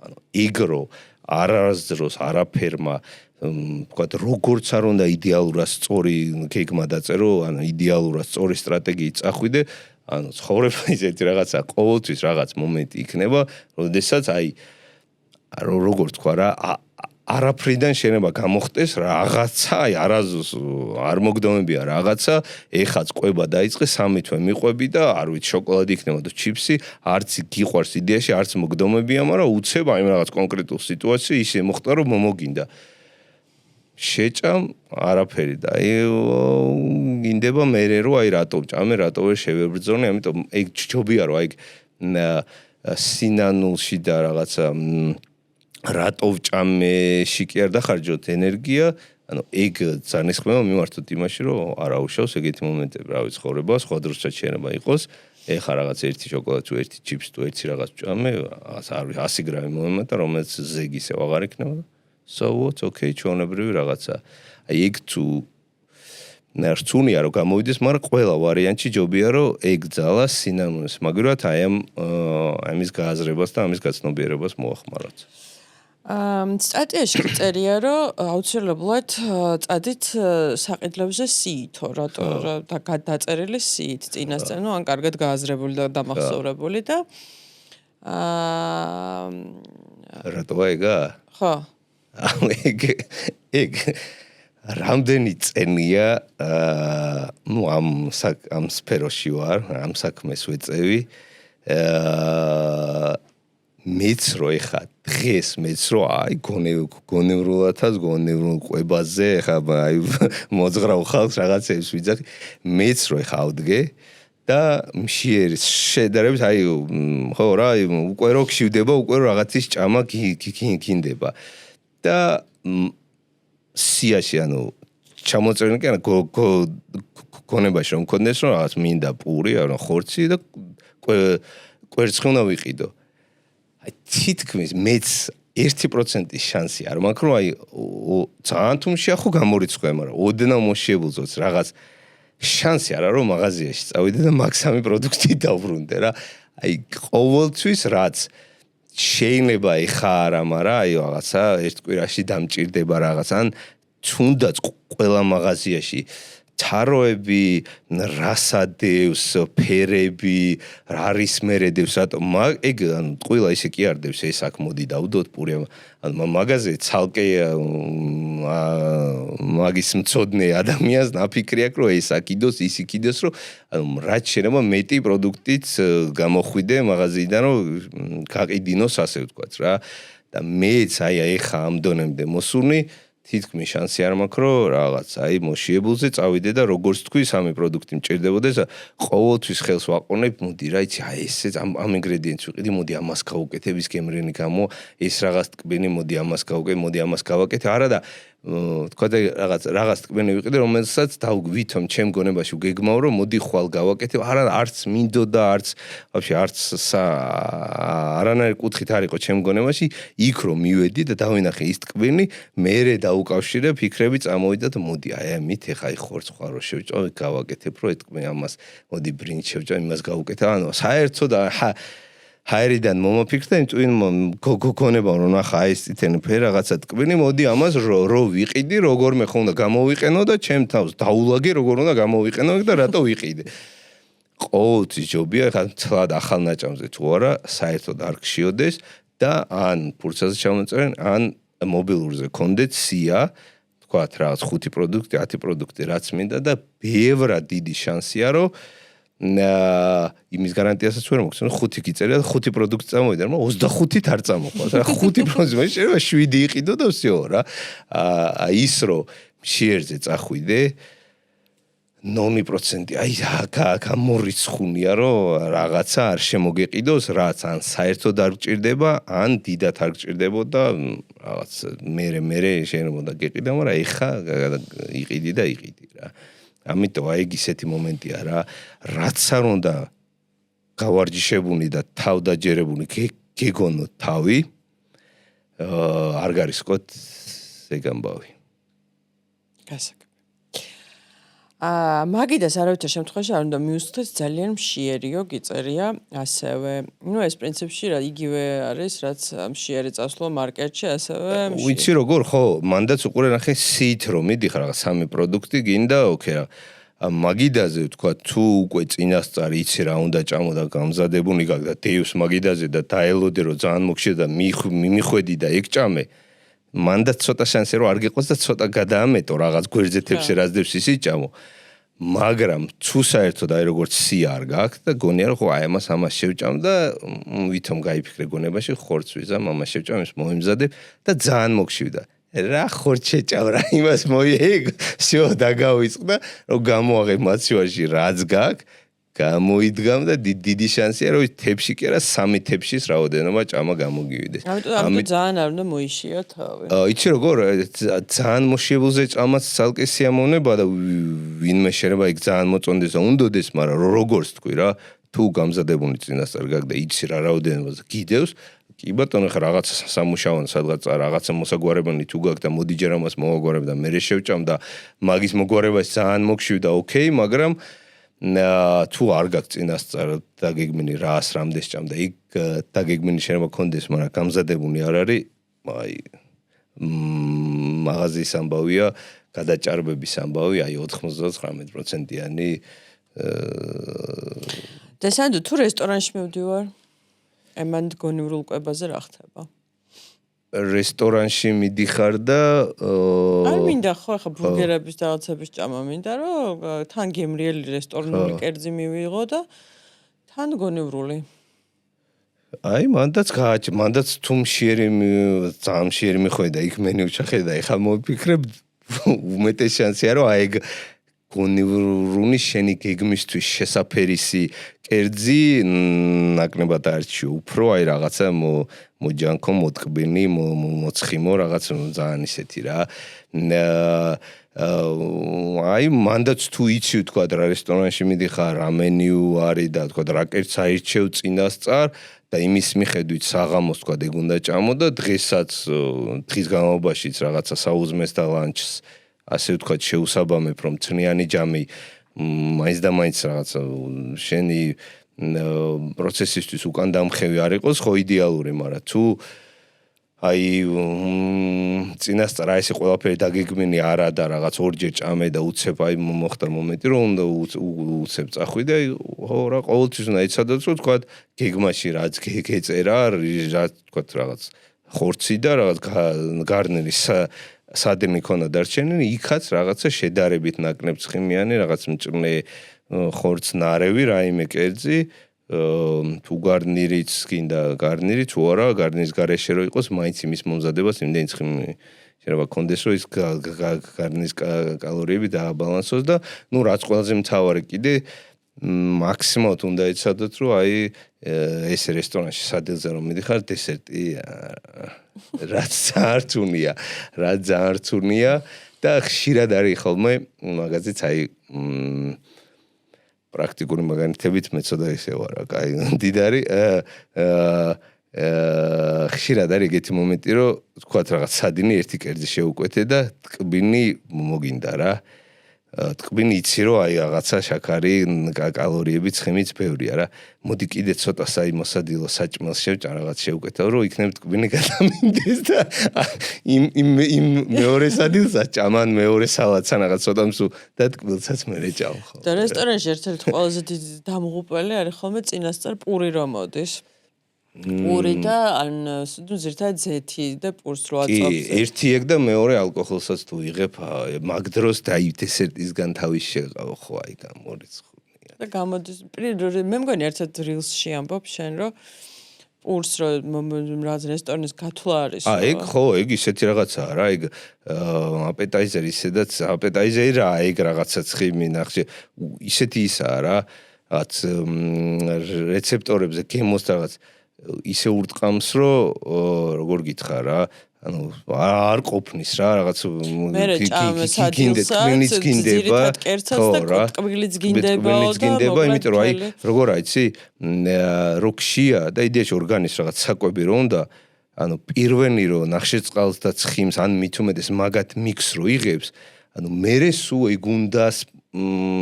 S2: ანუ იგრო არასდროს არაფერმა ვთქვათ როგორც არ უნდა იდეალურად სწორი გეგმა დაწერო ანუ იდეალურად სწორი სტრატეგიით წახვიდე ანუ ცხოვრება ისეთი რაღაცა ყოველთვის რაღაც მომენტი იქნება როდესაც აი როგორ თქვა რა არაფრიდან შეიძლება გამოხდეს რაღაცა აი არაზოს არ მოგდომებია რაღაცა ეხაც ყვება დაიწყე 3 თვე მიყვები და არ ვიცი შოკოლადი იქნება და ჩიფსი არც გიყვარს იდეაში არც მოგდომებია მაგრამ უცებ აი რაღაც კონკრეტულ სიტუაციაში ისე მოხდა რომ მომოგინდა შეჭამ არაფერი და აი გინდება მე რომ აი რატო ჭამე რატო ვერ შევებრძოლე ამიტომ ეგ ჯობია რომ აი სინანულში და რაღაცა რატო ჭამეში კი არ დახარჯოთ ენერგია ანუ ეგ ძალიან ხმება მიმართოთ იმაში რომ არ აუშავს ეგეთი მომენტები რა ვიცი ცხოვრება სხვა დროსაც შეიძლება იყოს ეხა რაღაც ერთი შოკოლადი თუ ერთი ჩიფსი თუ ერთი რაღაც ჭამე რაღაც არ ვიცი 100 გრამი მომენტა რომელიც ზეგისე აღარ იქნება so what's okay ჩვეულებრივი რაღაცა აი ეგ თუ ნერწუნია რომ გამოვიდეს მაგრამ ყველა ვარიანტი ჯობია რომ ეგ ძალა სინანულს მაგრამ აი ამის გააზრებას და ამის გაცნობიერებას მოახმაროთ
S1: სტატიაში წერია რომ აუცილებლად წადით საყიდლებზე სიითო რატო დაწერილი სიით წინასწარ ნუ ან კარგად გააზრებული და დამახსოვრებული და
S2: რატო ეგა
S1: ხო
S2: ეგ რამდენი წენია ნუ ამ სფეროში ვარ ამ საქმეს ვეწევი მეც რო ეხა დღეს მეც რო აი გონევრულათაც გონევრულ ყვებაზე ეხა აი მოძღრავ ხალხს რაღაცებს ვიძახი მეც რო ეხა ავდგე და მშიერის შედარებით აი ხო რა აი უკვე რო გშივდება უკვე რო რაღაცის ჭამა გინდება და სიაში ანუ ჩამოწერენ კი ანუ გონებაში რომ მქონდეს რომ რაღაც მინდა პური ანუ ხორცი და კვერცხი უნდა ვიყიდო აი თითქმის მეც 1%-ის შანსი არ მაქვს რომ აი ძალიან თუმშია ხო გამორიცხე მაგრამ ოდნავ მოშიებულზოც რაღაც შანსი არა რომ მაღაზიაში წავიდე და მაქსიმუმი პროდუქტი დავბრუნდე რა აი ყოველთვის რაც შეიძლება ეხა არა მაგრამ აი რაღაცა ერთ კვირაში დამჭირდება რაღაც ან თუნდაც ყველა მაღაზიაში თაროები რასადევს ფერები არის მერედევს რატომ ეგ ანუ ყველა ისე კი არ დევს ეს აქ მოდი დავდოთ პური ანუ მაღაზია ცალკე მაგის მწოდნე ადამიანს ნაფიქრი აქვს რომ ეს აკიდოს ის იკიდოს რომ ანუ რაც შეიძლება მეტი პროდუქტიც გამოხვიდე მაღაზიიდან რომ გაყიდინოს ასე ვთქვათ რა და მეც აი ეხა ამ დონემდე მოსული თითქმის შანსი არ მაქვს რომ რაღაც აი მოშიებულზე წავიდე და როგორც თქვი სამი პროდუქტი მჭირდებოდეს ყოველთვის ხელს ვაყონებ მოდი რა იცი აი ესე ამ ინგრედიენტს ვიყიდი მოდი ამას გავუკეთებ ის გემრიელი გამო ეს რაღაც ტკბილი მოდი ამას გავუკეთე მოდი ამას გავაკეთე არა და თქვა და რაღაც ტკბილი ვიყიდე რომელსაც ვითომ ჩემ გონებაში ვგეგმავ რომ მოდი ხვალ გავაკეთებ არა არც მინდოდა არც ვაფშე არც არანაირი კუთხით არ იყო ჩემ გონებაში იქ რომ მივედი და დავინახე ის ტკბილი მერე დაუკავშირე ფიქრები წამოვიდა და მოდი აი ამით ეხა აი ხორცხვა რო შევჭო გავაკეთებ რო ეთქმე ამას მოდი ბრინჯ შევჭო იმას გავუკეთე ანუ საერთოდ ჰაერიდან მომაფიქრდა იმ წინ გონება რომ ნახა აი ეს წითელი ფერი რაღაცა ტკბილი მოდი ამას რო ვიყიდი როგორმე ხო უნდა გამოვიყენო და ჩემ თავს დაულაგე როგორ უნდა გამოვიყენო და რატო ვიყიდე ყოველთვის ჯობია ხა თლად ახალ ნაჭამზე თუ არა საერთოდ არ გშიოდეს და ან ფურცაზე ჩამოწერენ ან მობილურზე კონდეთ სია თქვათ რაღაც 5 პროდუქტი 10 პროდუქტი რაც მინდა და ბევრად დიდი შანსია რომ იმის გარანტიასაც ვერ მოგცემ 5 გიწერია და 5 პროდუქტი წამოვიდა მაგრამ 25-ით არ წამოყვას რა 5 პროდუქტი შეიძლება 7 იყიდო და всё რა ის რომ მშიერზე წახვიდე 0% აი გამორიცხულია რომ რაღაცა არ შემოგეყიდოს რაც ან საერთოდ არ გჭირდება ან დიდად არ გჭირდებოდა რაღაც მე შეიძლება გეყიდა მაგრამ ეხა იყიდი და იყიდი რა ამიტომ აი ისეთი მომენტია რა რაც არ უნდა გავარჯიშებული და თავდაჯერებული გეგონოთ თავი არ გარისკოთ ეგ ამბავი
S1: გასაგები მაგიდას არავითარ შემთხვევაში არ უნდა მიუსხდეს ძალიან მშიერიო გიწერია ასევე ნუ ეს პრინციპში რა იგივე არის რაც მშიერი წასვლა მარკეტში ასევე
S2: ვიცი როგორ ხო მანდაც უყურე ნახე სით რომ მიდიხარ რაღაც სამი პროდუქტი გინდა ოკეი რა მაგიდაზე თქვა თუ უკვე წინასწარ იცი რა უნდა ჭამო და გამზადებული გაქვს და დევს მაგიდაზე და დაელოდე რომ ძალიან მოგშე და მიხვედი და ეგ ჭამე მანდაც ცოტა შანსი რომ არ გიყოს და ცოტა გადაამეტო რაღაც გვერდზეთებში რაც დევს ისი ჭამო მაგრამ თუ საერთოდ აი როგორც სია არ გაქვს და გონია რომ ხო აი ამას შევჭამ და ვითომ გაიფიქრე გონებაში ხორც ვიზამ ამას შევჭამ ის მოიმზადებ და ძალიან მოგშივდა რა ხორც შეჭამ რა იმას მოიეგ всё დაგავიწყდა რომ გამოაღებ მაცივაში რაც გაქვს გამოიდგამ და დიდი შანსია რომ თებში კი არა 3 თებშის რაოდენობა ჭამა გამოგივიდეს.
S1: ამიტომ ძალიან არ უნდა მოიშიო თავი.
S2: იცი როგორ ძალიან მოშიებულზე ჭამაც ცალკე სიამოვნება და ვინმე შეიძლება იქ ძალიან მოწონდეს და უნდოდეს, მაგრამ როგორც თქვი რა, თუ გამზადებული წინასწარ გაქვს და იცი რა რაოდენობას გიდევს, კი ბატონო ხა რაღაცა სამუშაოა სადღაც რაღაცა მოსაგვარებელი თუ გაქვს და მოდი ჯერ ამას მოვაგვარებ და მე შევჭამ და მაგის მოგვარებას ძალიან მოგშივდა ოკეი, მაგრამ თუ არ გაქვს წინასწარ დაგეგმილი რას რამდენს ჭამ და იქ დაგეგმილი შეიძლება კონდეს, მაგრამ გამზადებული არ არის, აი მაღაზიის ამბავია, გადაჭარბების ამბავი, აი 99%-იანი
S1: დასანდო თუ რესტორანში მივდივარ, მან გონივრულ კვებაზე რა ხდება?
S2: რესტორანში მიდიხარ და
S1: არ მინდა ხო ახლა ბურგერების და რაღაცების ჭამა მინდა რომ თან გემრიელი რესტორნული კერძი მივიღო და თან გონივრული
S2: აი, მანდაც თუ ძალიან მშიერი მიხვედა იქ მენიუ ჩახედა, ეხლა მოვიფიქრებ უმეტეს შანსია რომ აი გონივრუნი შენი გეგმისთვის შესაფერისი კერძი ნაკლებად არჩიო, უფრო აი რაღაცა მოჯანქო, მოტკბინი, მოცხიმო რაღაც ძალიან ისეთი რა. აი მანდაც თუ იცი თქვა რა რესტორანში მიდიხარ, რა მენიუ არის და თქვა რა კერძს აირჩევ წინასწარ და იმის მიხედვით საღამოს თქვა ეგ უნდა ჭამო და დღესაც დღის განმავლობაშიც რაღაცა საუზმეს და ლანჩს ასე ვთქვათ შეუსაბამებ რომ წნიანი ჯამი მაინც და მაინც რაღაცა შენი პროცესისთვის უკან დამხევი არ იყოს ხო იდეალური, მაგრამ თუ აი წინასწარ აი ესე ყველაფერი დაგეგმენი არა და რაღაც ორჯერ ჭამე და უცებ აი მოხდა მომენტი რომ უნდა უცებ წახვიდე აი ხო რა ყოველთვის უნდა ეცადოთ რომ თქვა გეგმაში რაც გეწერა რა თქვა რაღაც ხორცი და რაღაც გარნერი სადენი ქონა დარჩენილი იქაც რაღაცა შედარებით ნაკლებად ცხიმიანი რაღაც მჭრნე ხორცნარევი რაიმე კერძი თუ გარნირიც გინდა გარნირი თუ არა გარნირის გარეშე რო იყოს მაინც იმის მომზადებას იმდენი ცხიმი შეიძლება კონდეს რომ ის გარნირის კალორიები დააბალანსოს და ნუ რაც ყველაზე მთავარი კიდე მაქსიმალურად უნდა ეცადოთ რომ აი ეს რესტორანში სადილზე რომ მიდიხარ დესერტი რაც ძალიან რთულია და ხშირად არის ხოლმე მაგაზეც აი პრაქტიკული მაგალითებით მე ცოტა ისე ვარ, აი დიდარი ხშირად არის ეგეთი მომენტი რომ თქვათ რაღაც სადინი ერთი კერძი შეუკვეთე და ტკბინი მოგინდა რა. ტკბინი იცი რომ აი რაღაცა შაქარი კალორიები ცხიმიც ბევრია რა. მოდი კიდე ცოტა მოსადილო საჭმელს შევჭამ რაღაც შევკვეთავ რომ იქნებ ტკბინი გადამინდეს და იმ მეორე სადილსაც ჭამან მეორე სალატს რაღაც ცოტა მსუ და ტკბილსაც მე ჭამ ხო.
S1: და რესტორანში ერთ-ერთი ყველაზე დიდი დამღუპველი არის ხოლმე წინასწარ პური რომ მოდის. პური და ან ზირთად ზეთი და პურს რო აწოვს.
S2: კი, ერთი ეგ და მეორე ალკოჰოლსაც თუ იღებ, მაგ დროს დაი დესერტისგან თავის შეყავ ხო აი გამორიცხულია.
S1: და გამოდის მე მგონი ერთად რილსში ამბობ შენ რომ პურს რომ რაღაც რესტორნის გათვლა არის.
S2: ეგ ხო, ეგ ისეთი რაღაცაა რა, ეგ აპეტაიზერი ისედაც აპეტაიზერი რა, ეგ რაღაცა ცხიმი ნახში ისეთი ისაა რა, რაც რეცეპტორებზე გემოს რაღაც ისე ურტყამს რომ როგორ გითხრა რა ანუ არ ყოფნის რა რაღაც
S1: გინდებს გინდება ხო ტკბილიც გინდება
S2: იმიტომ რომ აი როგორ აიცი როქშია და იდეაში ორგანიზმს რაღაც საკვები რო უნდა ანუ პირველი რო ნახშირწყალს და ცხიმს ან მით უმეტეს მაგათ მიქსს რო იღებს ანუ მერე სულ ეგ უნდა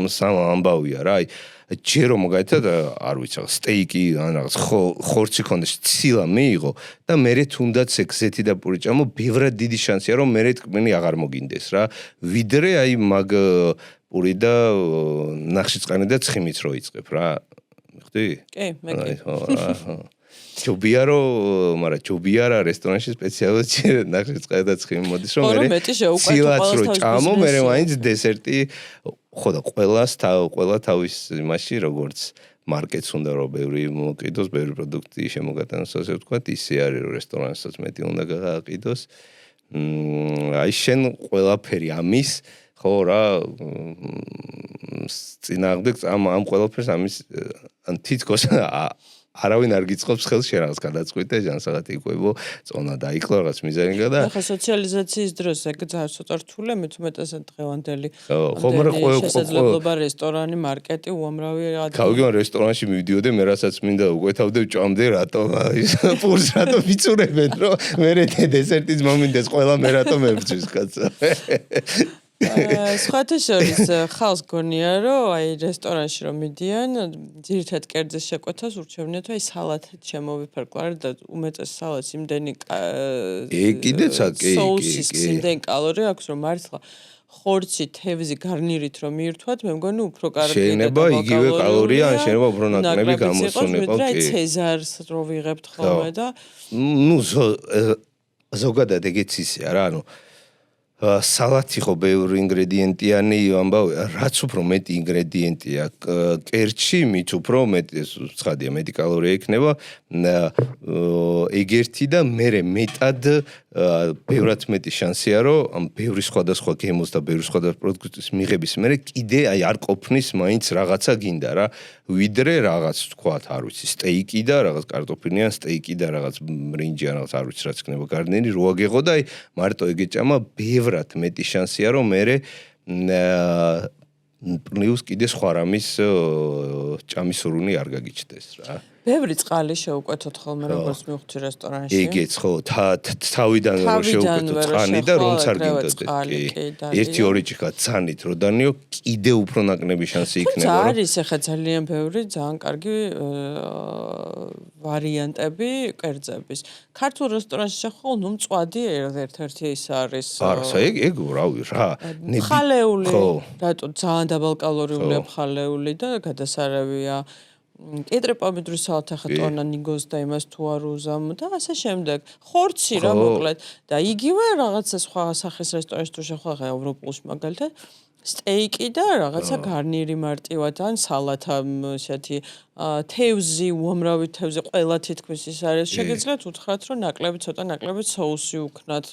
S2: სამ ამბავია რა აი ჯერო მაგალითად არ ვიცი სტეიკი ან რაღაც ხორცი ქონდეს ცილა მიიღო და მერე თუნდაც ეგზეთი და პური ჭამო ბევრად დიდი შანსია რომ მერე ტკბილი აღარ მოგინდეს რა ვიდრე აი მაგ პური და ნახშირწყალი და ცხიმიც რო იწყებ რა მიხდი?
S1: კი მე კი
S2: ჯობია რომ მაგრამ ჯობია რა რესტორანში სპეციალურად ნახშირწყალი და ცხიმი მოდის რომ მერე ცილაც რო ჭამო მერე მაინც დესერტი ხო და ყველა თავის იმაში როგორც მარკეტს უნდა რომ ბევრი მოკიდოს, ბევრი პროდუქტი შემოგატანოს ასე ვთქვათ, ისე არის რომ რესტორანსაც მეტი უნდა გააყიდოს. აი შენ ყველაფერი ამის ხო რა წინააღმდეგ ამ ყველაფერს ამის ან თითქოს არავინ არ გიწყობს ხელს შენ რაღაც გადაწყვიტე ჟანსაღად იყვებო წონა დაიკლო რაღაც მიზანიგა და
S1: ახლა სოციალიზაციის დროს ეგ ძალიან ცოტა რთულია მე თუმეტესად დღევანდელი
S2: ხო მაგრამ
S1: შესაძლებლობა რესტორანი მარკეტი უამრავი
S2: გავიგე რესტორანში მივიდიოდე მე რასაც მინდა უკვეთავდე ჭამდე რატო ის პურს რატო ვიწურებენ რომ მე დესერტის მომინდეს ყველა მე რატო მებრძვის კაცო
S1: სხვათა შორის ხალხს გონია რომ აი რესტორანში რომ მიდიან ძირითად კერძის შეკვეთას ურჩევნიათ აი სალათით შემოვიფარგლო და უმეტეს სალათს იმდენი სოუსის იმდენი კალორია აქვს რომ მართლა ხორცი თევზი გარნირით რომ მიირთვათ მე მგონი უფრო კარგია
S2: შეიძლება იგივე კალორია ან შეიძლება უფრო ნაკლები გამოსულიყო
S1: კი ცეზარს რო ვიღებთ ხოლმე და
S2: ნუ ზოგადად ეგეც ისეა რა ანუ სალათი ხო ბევრი ინგრედიენტიანი ამბავი, რაც უფრო მეტი ინგრედიენტია კერჩი, მით უფრო მეტი ცხადია, მეტი კალორია იქნება. ეგერთი და მერე მეტად ბევრად მეტი შანსია, რომ ამ ბევრი სხვადასხვა გემოს და ბევრი სხვადასხვა პროდუქტის მიღების მერე კიდე აი არ ყოფნის მაინც რაღაცა გინდა რა, ვიდრე რაღაც თქვათ, არ ვიცი, სტეიკი და რაღაც კარტოფილიან სტეიკი და რაღაც ბრინჯი ან რაღაც არ ვიცი რაც იქნება გარდნერი, რო აგეღო და აი მარტო ეგ ეჭამა ბევრად მეტი შანსია, რომ მერე პლუს კიდე სხვა რამის ჭამის სურვილი არ გაგიჩნდეს რა.
S1: ბევრი წყალი შეუკვეთოთ ხოლმე როგორც მივხვდი რესტორანში.
S2: ეგეც ხო, თავიდან რომ შეუკვეთოთ წყალი და რომც არ გინდოდეთ. ერთი ორი ჭიქა ცანით რო დანიო, კიდე უფრო ნაკნები შანსი იქნება.
S1: არის ახლა ძალიან ბევრი ძალიან კარგი ვარიანტები კერძების. ქართულ რესტორანში შეხვალ ნუ მწვადი ერთ-ერთი ის არის.
S2: არა, ეგ რავი რა.
S1: ხალეული, რატო ძალიან დაბალკალორიულია ხალეული და გადასარავია. კედრე პომიდორის სალათი ახლა ტონა ნიგოს და იმას თუ არ უზამ და ასე შემდეგ. ხორცი რა მოკლედ და იგივე რაღაცა სხვა სახის რესტორანში თუ შეხვალ ხა ევროპულში მაგალითად სტეიკი და რაღაცა გარნირი მარტივად ან სალათა ესეთი თევზი, უამრავი თევზი, ყველა თითქმის ის არის. შეგიძლიათ უთხრათ, რომ ნაკლები სოუსი უქნათ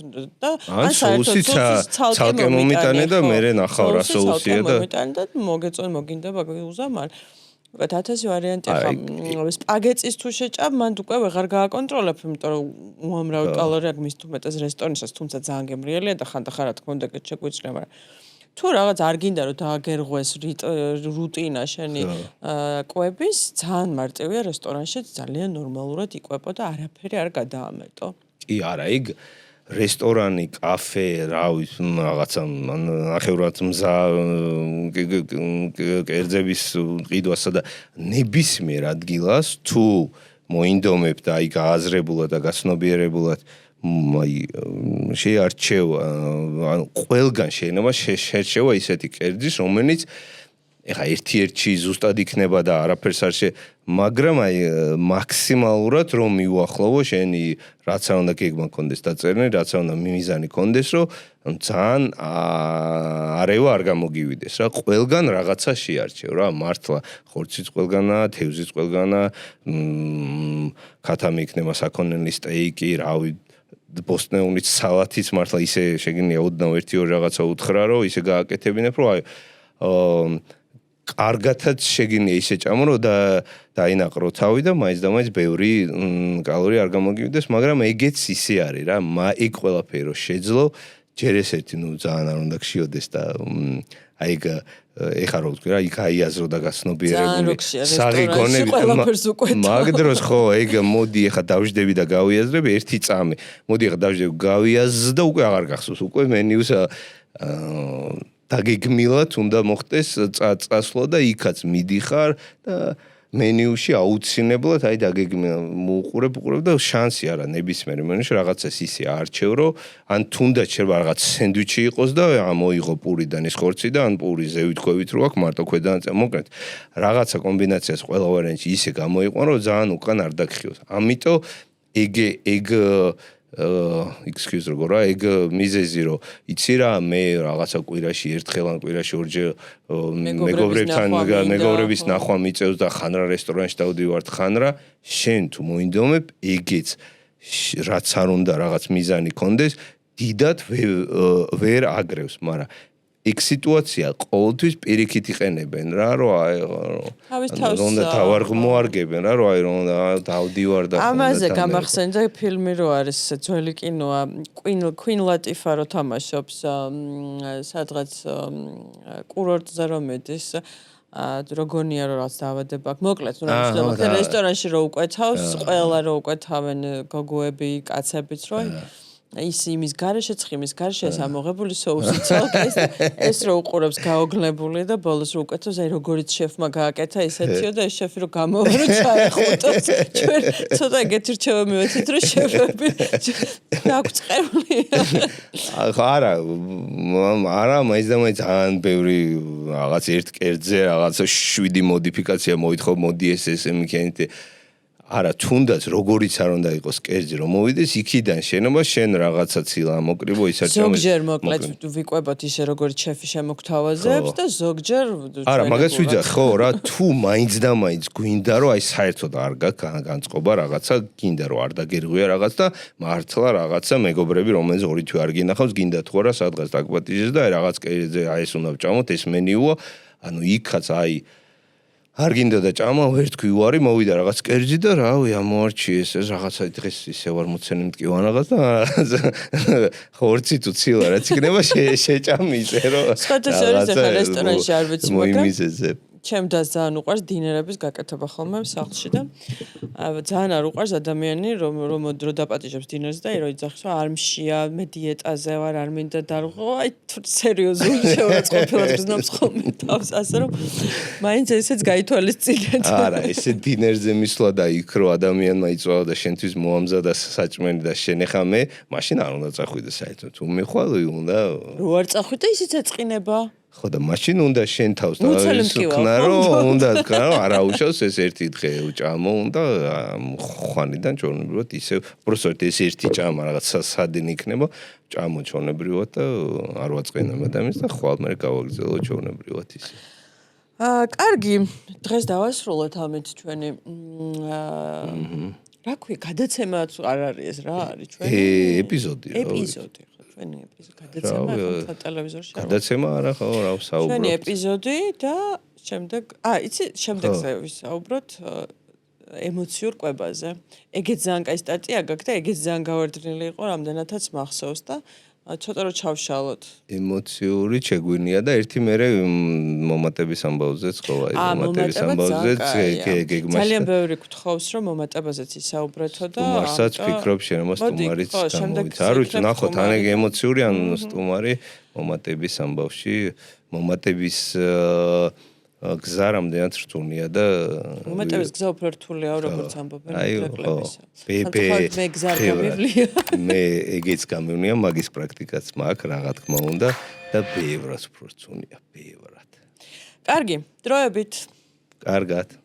S1: და
S2: ან საერთოდ ცალკე მომიტანე და მერე ნახავ რა სოუსია და
S1: მომიტანე და მოგეწონ მოგინდება უზამარ. ვთქვათ 1000 ვარიანტი ხა სპაგეტის თუ შეჭამ, მან უკვე ვეღარ გააკონტროლებ, იმიტომ რომ უამრავი კალორია აქვს მის თუ მეტად რესტორანში, თუმცა ძალიან გემრიელია და ხანდახან რა თქმა უნდა შეგვიძლია, მაგრამ თუ რაღაც არ გინდა რომ დააგერღვეს რუტინა შენი კვების, ძალიან მარტივია რესტორანში ძალიან ნორმალურად იკვებო და არაფერი არ გადაამეტო.
S2: კი, არა, ეგ რესტორანი, კაფე, რავი, რაღაცა ნახევრად მზა კერძების ყიდვასა და ნებისმიერ ადგილას თუ მოინდომებ და აი გააზრებულად და გაცნობიერებულად აი შეარჩევ ანუ ყველგან შეიძლება შეერჩევა ისეთი კერძის, რომელიც ეხა ერთ-ერთი ზუსტად იქნება და არაფერს არ მაგრამ აი მაქსიმალურად რომ მიუახლოვო შენი რაც არ უნდა გეგმა კონდეს დაწერილი, რაც არ უნდა მიმიზანი კონდეს, რომ ძალიან არევა არ გამოგივიდეს რა, ყველგან რაღაცა შეარჩევ რა, მართლა ხორციც ყველგანა, თევზიც ყველგანა, ქათამი იქნება საქონელი სტეიკი, რავი ბოსტნეულიც სალათიც მართლა ისე შეგინია ოდნავ 1-2 რაღაცა უთხრა რომ ისე გააკეთებინებ რომ აი კარგათაც შეგინია ისე ჭამო რომ დაინაყრო თავი და მაინც და მაინც ბევრი კალორია არ გამოგივიდეს, მაგრამ ეგეც ისე არის რა, ეგ ყველაფერი რომ შეძლო ჯერ ესეთი ნუ ძალიან არ უნდა გშიოდეს და აი ეგ ეხა რო ვთქვი რა, იქ აიაზრო და გაცნობიერებული საღიგონები მაგ დროს ხო ეგ მოდი ეხა დავждები და გავიაზრებ ერთი წამი. მოდი ეხა დავждები გავიაზრ და უკვე აღარ გახსოვს, უკვე მენიუს დაგეგმილად უნდა მოხდეს წასვლა და იქაც მიდიხარ და მენიუში აუცილებლად აი დაგეგმილ მოუყურებ და შანსი არა ნებისმიერ მენიუში რაღაცას ისე არჩევ რომ ან თუნდაც შეიძლება რაღაც სენდვიჩი იყოს და მოიღო პურიდან ის ხორცი და ან პური ზევით ხვევით რო აქვს მარტო ქვედან მოკლედ რაღაცა კომბინაციას ყველა ვარიანტში ისე გამოიყვან რომ ძალიან უკან არ დაგხიოს. ამიტომ ეგ excuse როგორ რა ეგ მიზეზი რომ იცი რა მე რაღაცა კვირაში ერთხელ ან კვირაში ორჯერ მეგობრების ნახვა მიწევს და ხან რა რესტორანში დავდივართ ხან რა შენ თუ მოინდომებ ეგეც რაც არ უნდა რაღაც მიზანი კონდეს დიდად ვერ აგრევს, მაგრამ ეგ სიტუაცია ყოველთვის პირიქით იყენებენ რა რომ აი რომ თავარგმოარგებენ რა რომ აი რომ დავდივარ და
S1: ამაზე გამახსენდა ფილმი რო არის ძველი კინოა Queen Latifah რო თამაშობს სადღაც კურორტზე რომ მედის დროგონია რო რაც დაავადება აქვს მოკლედ რა რესტორანში რო უკვეთავს ყველა რო უკვეთავენ გოგოები კაცებიც რო ის იმის გარეშე ცხიმის გარეშე ეს ამოღებული სოუსი ცალკე ეს რო უყურებს გაოგლებული და ბოლოს რო უკეთოს აი როგორიც შეფმა გააკეთა ისეთიო და ეს შეფი რო გამოვრო ჩაეხუტოს ჩვენ ცოტა ეგეთი რჩევა მივეცით რომ შეფები დაგვწყებული
S2: არა მაინც და მაინც ძალიან ბევრი რაღაც ერთ კერძზე რაღაცა 7 მოდიფიკაცია მოითხოვ მოდი ეს მიქენით არა, თუნდაც როგორიც არ უნდა იყოს კერძი, რომ მოვიდეს იქიდან შენობა, შენ რაღაცა ცილა მოკრიბო ისარჩევ.
S1: ზოგჯერ მოკლედ ვიყვებოთ ისე როგორც შეფი შემოგთავაზებს და ზოგჯერ
S2: არა, მაგას ვიძახ, ხო რა, თუ მაინც და მაინც გვინდა რომ აი საერთოდ არ გაქვს განწყობა რაღაცა, გინდა რომ არ დაგერღვია რაღაც და მართლა რაღაცა მეგობრები, რომელიც ორი თვე არ გინახავს, გინდა თუ არა სადღაც დაგპატიჟეს და აი რაღაც კერძზე აი ეს უნდა ვჭამოთ, ეს მენიუა, ანუ იქაც აი არ გინდა და ჭამა ვერ თქვი უარი მოვიდა რაღაც კერძი და რავი ამოარჩიეს ეს რაღაცა დღეს ისე ვარ მოცენი მტკივან რაღაც და ხორცი თუ ცილა რაც იქნება შეჭამი ისე რომ
S1: სხვათა შორის ახლა რესტორანში არ ვიცი მაგრამ
S2: მოიმიზეზე
S1: ჩემდაც ძალიან უყვარს დინერების გაკეთება ხოლმე სახლში და ძალიან არ უყვარს ადამიანი რომ დაპატიჟებს დინერს და რო იძახის რომ არ მშია მე დიეტაზე ვარ არ მინდა დარღვო აი თუ სერიოზული შეურაცხყოფილად გზნობს ხოლმე თავს ასე რომ მაინც ესეც გაითვალისწინეთ
S2: არა ესე დინერზე მისვლა და იქ რო ადამიანმა იწვა და შენთვის მოამზადა საჭმელი და შენეხა მე მაშინ არ უნდა წახვიდე საერთოდ თუ მეხვალე უნდა
S1: რო არ წახვიდე ისიც ეწყინება
S2: ხო და მაშინ უნდა შენ თავს დავისუქნა რომ უნდა თქვა რომ არაუშავს ეს ერთი დღე ჭამო უნდა ხვანიდან ჩორნებრივად ისე უბრალოდ ეს ერთი ჭამა რაღაც სადინი იქნება ჭამო ჩორნებრივად და არ ვაწყენებ ადამიანს და ხვალ მე გავაგზავნო ჩორნებრივად ისე
S1: კარგი დღეს დავასრულოთ ამით ჩვენი რა ქვია გადაცემაც არ არის ეს რა არის ჩვენი
S2: ეპიზოდი
S1: ჩვენი გადაცემა ხო ტელევიზორში
S2: გადაცემა არა ხო რა ვსაუბრობ
S1: ჩვენი ეპიზოდი და შემდეგ იცი შემდეგზე ვისაუბროთ ემოციურ კვებაზე ეგეც ძალიან კაი სტატია გაქვს და ეგეც ძალიან გავარდნილი იყო რამდენადაც მახსოვს და ცოტა რო ჩავშალოთ
S2: ემოციური შეგვინია და ერთი მერე მომატების ამბავზეც ხო აი მომატების ამბავზეც გეგმაში
S1: ძალიან ბევრი გთხოვს რომ მომატებაზეც ისაუბრეთო და
S2: მარსაც ფიქრობ შენობა სტუმარიც გამოვიდა არ ვიცი ნახოთ ან ეგ ემოციური ან სტუმარი მომატების ამბავში მომატების გზა რამდენად რთულია და
S1: მომატების გზა უფრო რთულია როგორც ამბობენ
S2: ნაკლებისა.
S1: მე გზა არ გამივლია.
S2: მე ეგეც გამივნია მაგის პრაქტიკაც მაქვს რა თქმა უნდა და ბევრად უფრო რთულია ბევრად.
S1: კარგი, დროებით.
S2: კარგად.